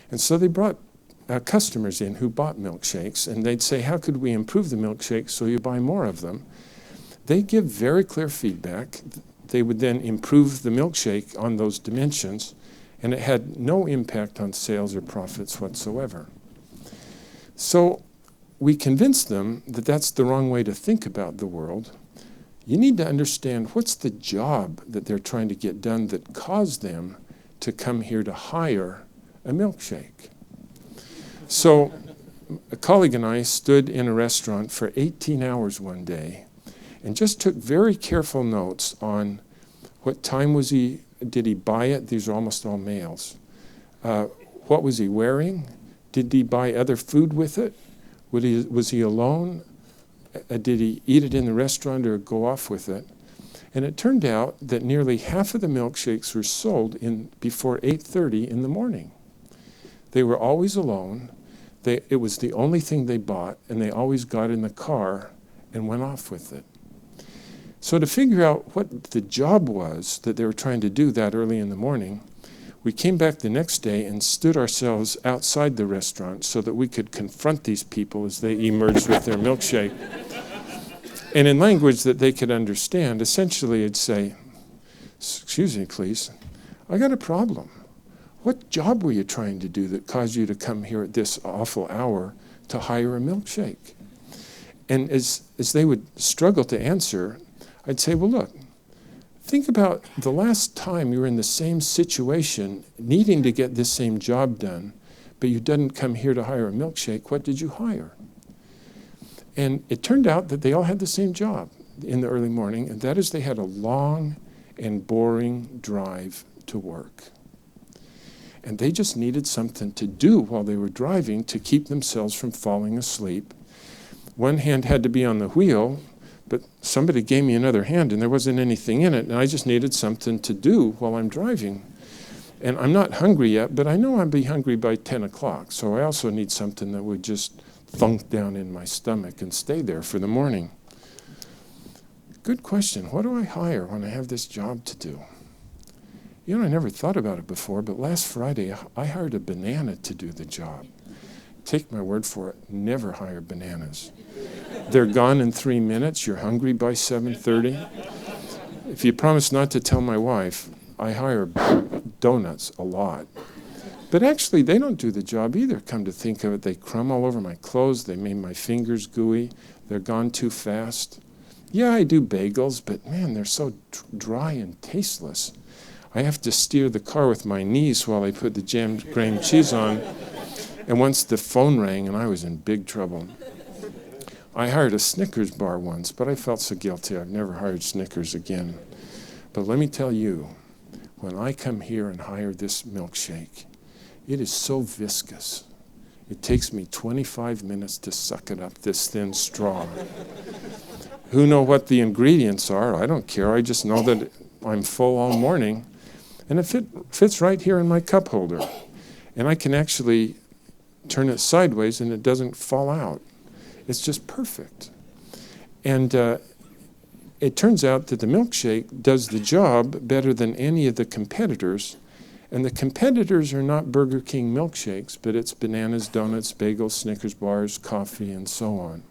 And so they brought customers in who bought milkshakes, and they'd say, how could we improve the milkshakes so you buy more of them? They give very clear feedback. They would then improve the milkshake on those dimensions, and it had no impact on sales or profits whatsoever. So we convinced them that that's the wrong way to think about the world. You need to understand what's the job that they're trying to get done that caused them to come here to hire a milkshake. So a colleague and I stood in a restaurant for 18 hours one day and just took very careful notes on what time did he buy it? These are almost all males. What was he wearing? Did he buy other food with it? Was he alone? Did he eat it in the restaurant or go off with it? And it turned out that nearly half of the milkshakes were sold before 8:30 in the morning. They were always alone. It was the only thing they bought, and they always got in the car and went off with it. So to figure out what the job was that they were trying to do that early in the morning, we came back the next day and stood ourselves outside the restaurant so that we could confront these people as they emerged with their milkshake. And in language that they could understand, essentially it'd say, excuse me, please, I got a problem. What job were you trying to do that caused you to come here at this awful hour to hire a milkshake? And as they would struggle to answer, I'd say, well, look, think about the last time you were in the same situation, needing to get this same job done, but you didn't come here to hire a milkshake. What did you hire? And it turned out that they all had the same job in the early morning, and that is they had a long and boring drive to work. And they just needed something to do while they were driving to keep themselves from falling asleep. One hand had to be on the wheel, but somebody gave me another hand and there wasn't anything in it, and I just needed something to do while I'm driving. And I'm not hungry yet, but I know I'll be hungry by 10 o'clock, so I also need something that would just thunk down in my stomach and stay there for the morning. Good question. What do I hire when I have this job to do? I never thought about it before, but last Friday I hired a banana to do the job. Take my word for it, never hire bananas. They're gone in 3 minutes. You're hungry by 7:30. If you promise not to tell my wife, I hire donuts a lot. But actually, they don't do the job either, come to think of it. They crumb all over my clothes. They made my fingers gooey. They're gone too fast. Yeah, I do bagels, but man, they're so dry and tasteless. I have to steer the car with my knees while I put the jammed graham cheese on. And once the phone rang and I was in big trouble. I hired a Snickers bar once, but I felt so guilty. I've never hired Snickers again. But let me tell you, when I come here and hire this milkshake, it is so viscous. It takes me 25 minutes to suck it up this thin straw. Who know what the ingredients are? I don't care. I just know that I'm full all morning. And it fits right here in my cup holder. And I can actually turn it sideways and it doesn't fall out. It's just perfect. And it turns out that the milkshake does the job better than any of the competitors. And the competitors are not Burger King milkshakes, but it's bananas, donuts, bagels, Snickers bars, coffee, and so on.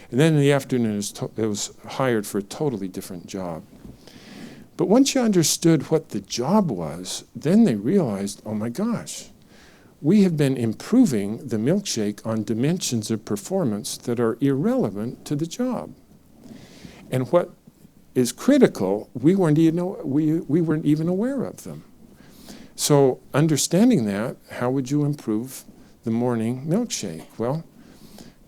And then in the afternoon, it was hired for a totally different job. But once you understood what the job was, then they realized, oh my gosh, we have been improving the milkshake on dimensions of performance that are irrelevant to the job. And what is critical, we weren't even aware of them. So understanding that, how would you improve the morning milkshake? Well,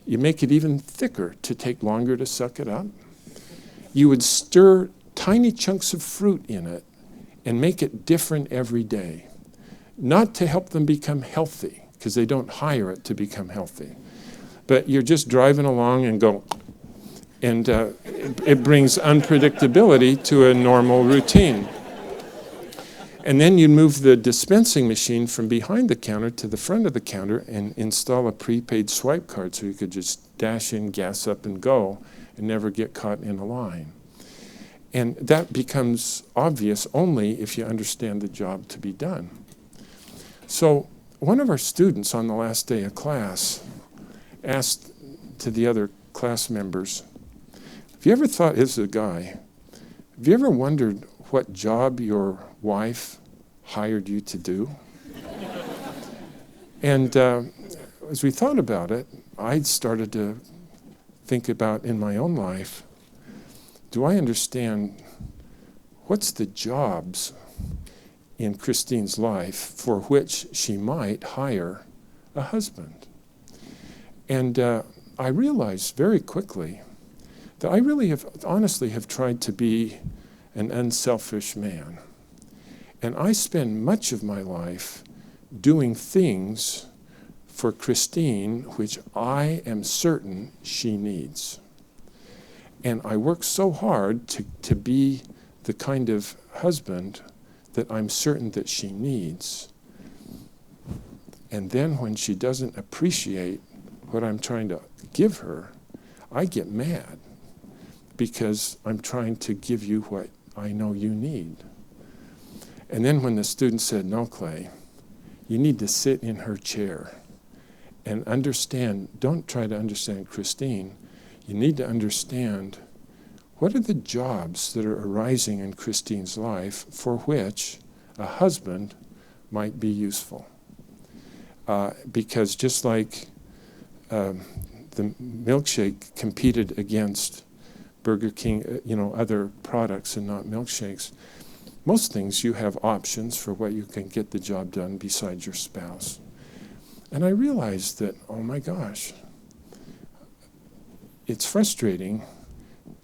you make it even thicker to take longer to suck it up. You would stir tiny chunks of fruit in it and make it different every day. Not to help them become healthy, because they don't hire it to become healthy. But you're just driving along and go, and it brings unpredictability to a normal routine. And then you move the dispensing machine from behind the counter to the front of the counter and install a prepaid swipe card so you could just dash in, gas up, and go and never get caught in a line. And that becomes obvious only if you understand the job to be done. So one of our students on the last day of class asked to the other class members, have you ever thought, this is a guy, have you ever wondered what job your wife hired you to do? And as we thought about it, I started to think about in my own life, do I understand what's the jobs in Christine's life for which she might hire a husband? And I realized very quickly that I really honestly have tried to be an unselfish man. And I spend much of my life doing things for Christine which I am certain she needs. And I work so hard to be the kind of husband that I'm certain that she needs. And then when she doesn't appreciate what I'm trying to give her, I get mad because I'm trying to give you what I know you need. And then when the student said, no, Clay, you need to sit in her chair and understand, don't try to understand Christine, you need to understand what are the jobs that are arising in Christine's life for which a husband might be useful. Because just like the milkshake competed against Burger King, other products and not milkshakes, most things you have options for what you can get the job done besides your spouse. And I realized that, oh my gosh, it's frustrating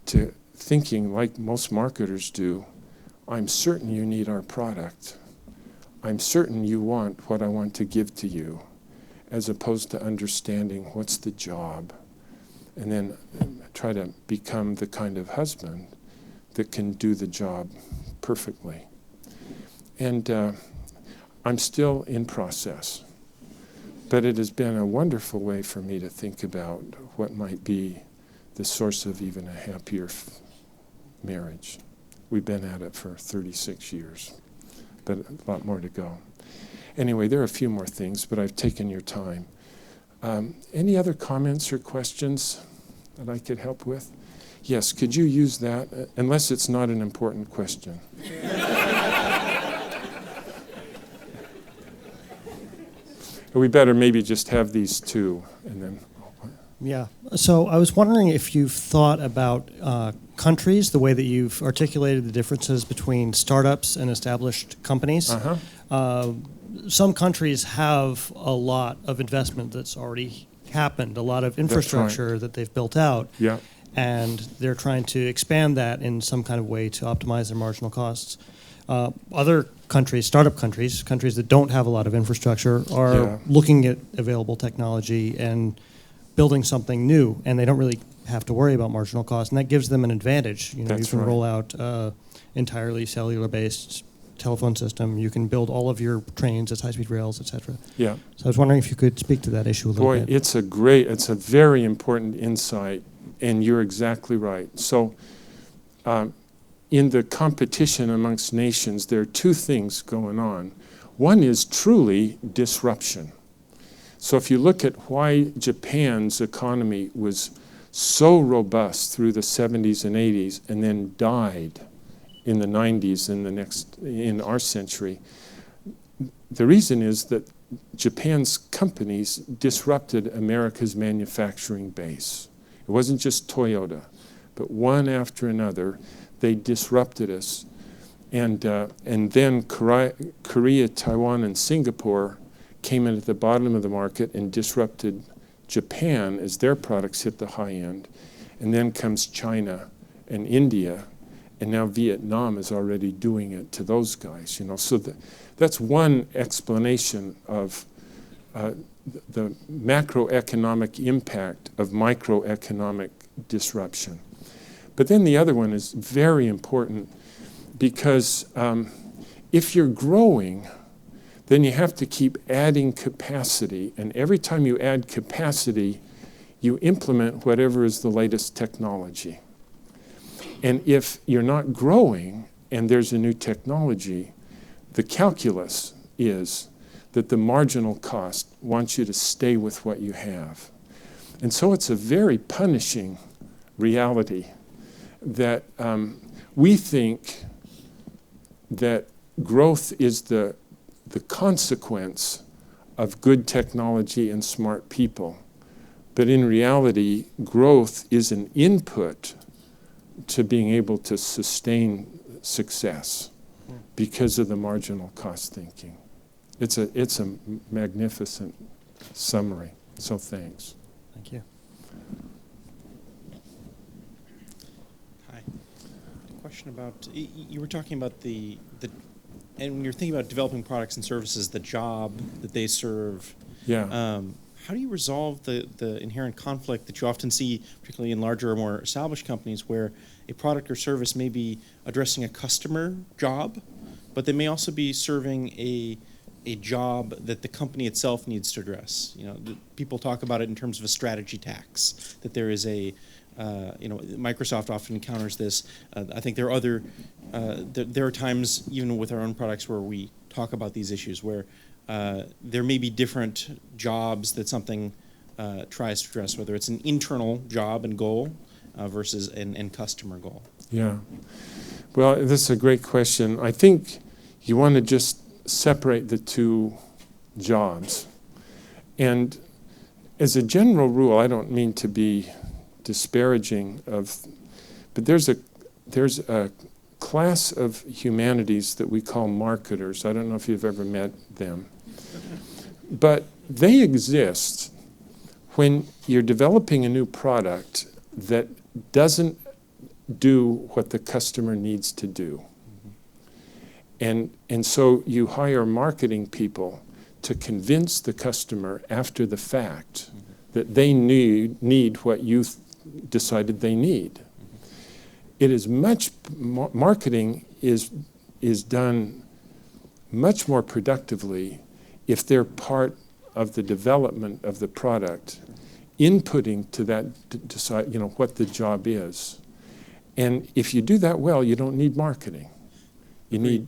to thinking like most marketers do, I'm certain you need our product. I'm certain you want what I want to give to you, as opposed to understanding what's the job, and then try to become the kind of husband that can do the job perfectly. And I'm still in process, but it has been a wonderful way for me to think about what might be the source of even a happier marriage. We've been at it for 36 years, but a lot more to go. Anyway, there are a few more things, but I've taken your time. Any other comments or questions that I could help with? Yes, could you use that, unless it's not an important question. We better maybe just have these two, and then... Yeah. So I was wondering if you've thought about countries, the way that you've articulated the differences between startups and established companies. Some countries have a lot of investment that's already happened, a lot of infrastructure that they've built out. Yeah. And they're trying to expand that in some kind of way to optimize their marginal costs. Other countries, startup countries, countries that don't have a lot of infrastructure, are looking at available technology and building something new, and they don't really have to worry about marginal cost, and that gives them an advantage. You can roll out entirely cellular-based telephone system. You can build all of your trains as high-speed rails, etc. Yeah. So I was wondering if you could speak to that issue a little bit. Boy, it's a very important insight, and you're exactly right. So in the competition amongst nations, there are two things going on. One is truly disruption. So if you look at why Japan's economy was so robust through the 70s and 80s and then died in the 90s in our century, the reason is that Japan's companies disrupted America's manufacturing base. It wasn't just Toyota, but one after another, they disrupted us. And then Korea, Taiwan, and Singapore came in at the bottom of the market and disrupted Japan as their products hit the high end. And then comes China and India, and now Vietnam is already doing it to those guys. So that's one explanation of the macroeconomic impact of microeconomic disruption. But then the other one is very important, because if you're growing, then you have to keep adding capacity. And every time you add capacity, you implement whatever is the latest technology. And if you're not growing and there's a new technology, the calculus is that the marginal cost wants you to stay with what you have. And so it's a very punishing reality that we think that growth is the consequence of good technology and smart people. But in reality, growth is an input to being able to sustain success because of the marginal cost thinking. It's a magnificent summary. So thanks. Thank you. Hi. A question about, you were talking about and when you're thinking about developing products and services, the job that they serve. Yeah. How do you resolve the inherent conflict that you often see, particularly in larger or more established companies, where a product or service may be addressing a customer job, but they may also be serving a job that the company itself needs to address? People talk about it in terms of a strategy tax, that there is Microsoft often encounters this. I think there are other, there are times even with our own products where we talk about these issues where there may be different jobs that something tries to address, whether it's an internal job and goal versus an end customer goal. Yeah. Well, this is a great question. I think you want to just separate the two jobs. And as a general rule, I don't mean to be disparaging but there's a class of humanities that we call marketers. I don't know if you've ever met them. But they exist when you're developing a new product that doesn't do what the customer needs to do. And so you hire marketing people to convince the customer after the fact that they need what you decided they need. It is marketing is done much more productively if they're part of the development of the product, inputting to that, decide what the job is. And if you do that well, you don't need marketing. You need...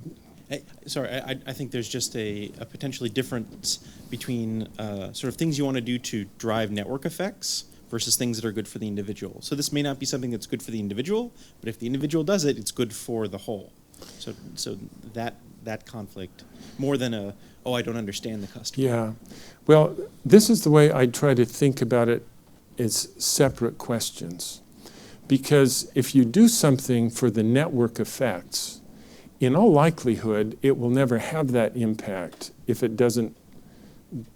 I think there's just a potentially difference between sort of things you want to do to drive network effects versus things that are good for the individual. So this may not be something that's good for the individual, but if the individual does it, it's good for the whole. So that conflict, more than I don't understand the customer. Yeah. Well, this is the way I try to think about it as separate questions. Because if you do something for the network effects, in all likelihood, it will never have that impact if it doesn't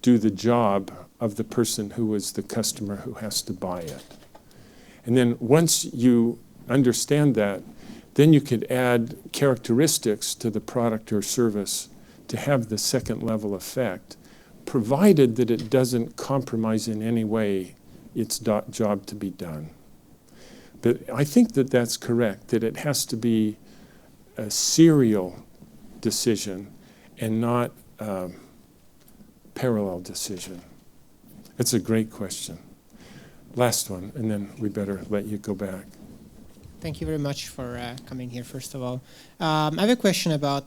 do the job of the person who is the customer who has to buy it. And then once you understand that, then you could add characteristics to the product or service to have the second level effect, provided that it doesn't compromise in any way its job to be done. But I think that that's correct, that it has to be a serial decision and not a parallel decision. It's a great question. Last one, and then we better let you go back. Thank you very much for coming here, first of all. I have a question about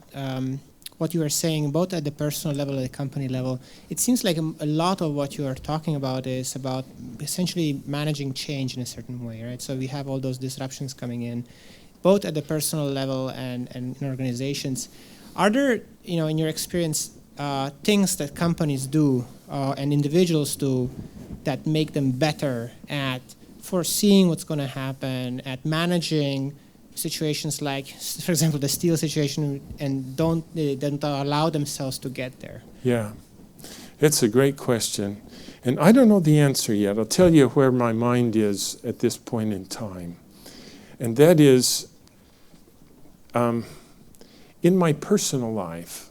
what you were saying, both at the personal level and the company level. It seems like a lot of what you are talking about is about essentially managing change in a certain way, right? So we have all those disruptions coming in, both at the personal level and in organizations. Are there, in your experience, things that companies do and individuals do that make them better at foreseeing what's going to happen, at managing situations like, for example, the steel situation, and don't allow themselves to get there? Yeah, it's a great question. And I don't know the answer yet. I'll tell you where my mind is at this point in time. And that is, in my personal life,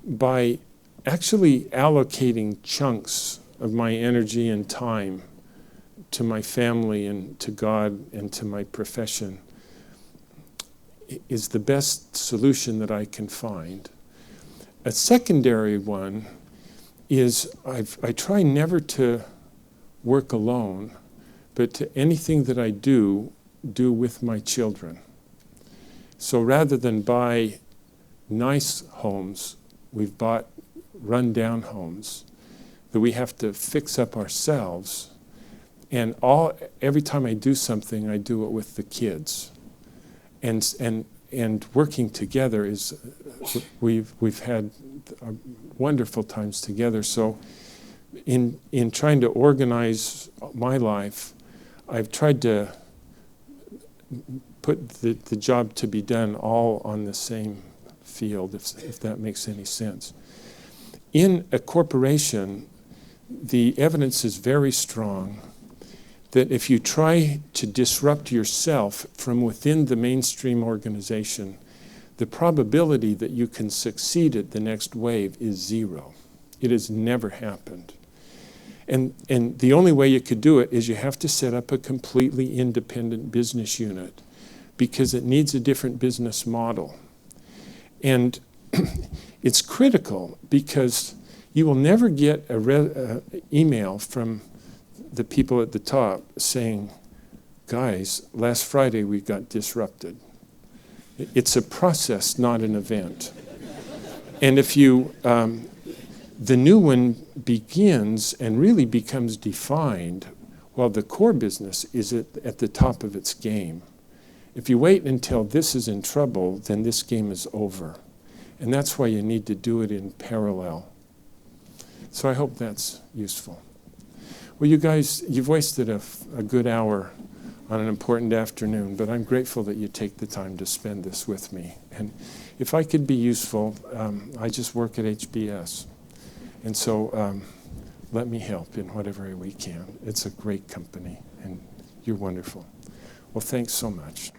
by actually allocating chunks of my energy and time to my family and to God and to my profession is the best solution that I can find. A secondary one is I try never to work alone, but to anything that I do with my children. So rather than buy nice homes, we've bought run-down homes that we have to fix up ourselves. And every time I do something, I do it with the kids. And working together is, we've had wonderful times together. So in trying to organize my life, I've tried to put the job to be done all on the same field, if that makes any sense. In a corporation, the evidence is very strong that if you try to disrupt yourself from within the mainstream organization, the probability that you can succeed at the next wave is zero. It has never happened. And the only way you could do it is you have to set up a completely independent business unit because it needs a different business model. And it's critical because you will never get an email from the people at the top saying, guys, last Friday we got disrupted. It's a process, not an event. And if you, the new one begins and really becomes defined while the core business is at the top of its game. If you wait until this is in trouble, then this game is over. And that's why you need to do it in parallel. So I hope that's useful. Well, you guys, you've wasted a good hour on an important afternoon, but I'm grateful that you take the time to spend this with me. And if I could be useful, I just work at HBS. And so let me help in whatever way we can. It's a great company, and you're wonderful. Well, thanks so much.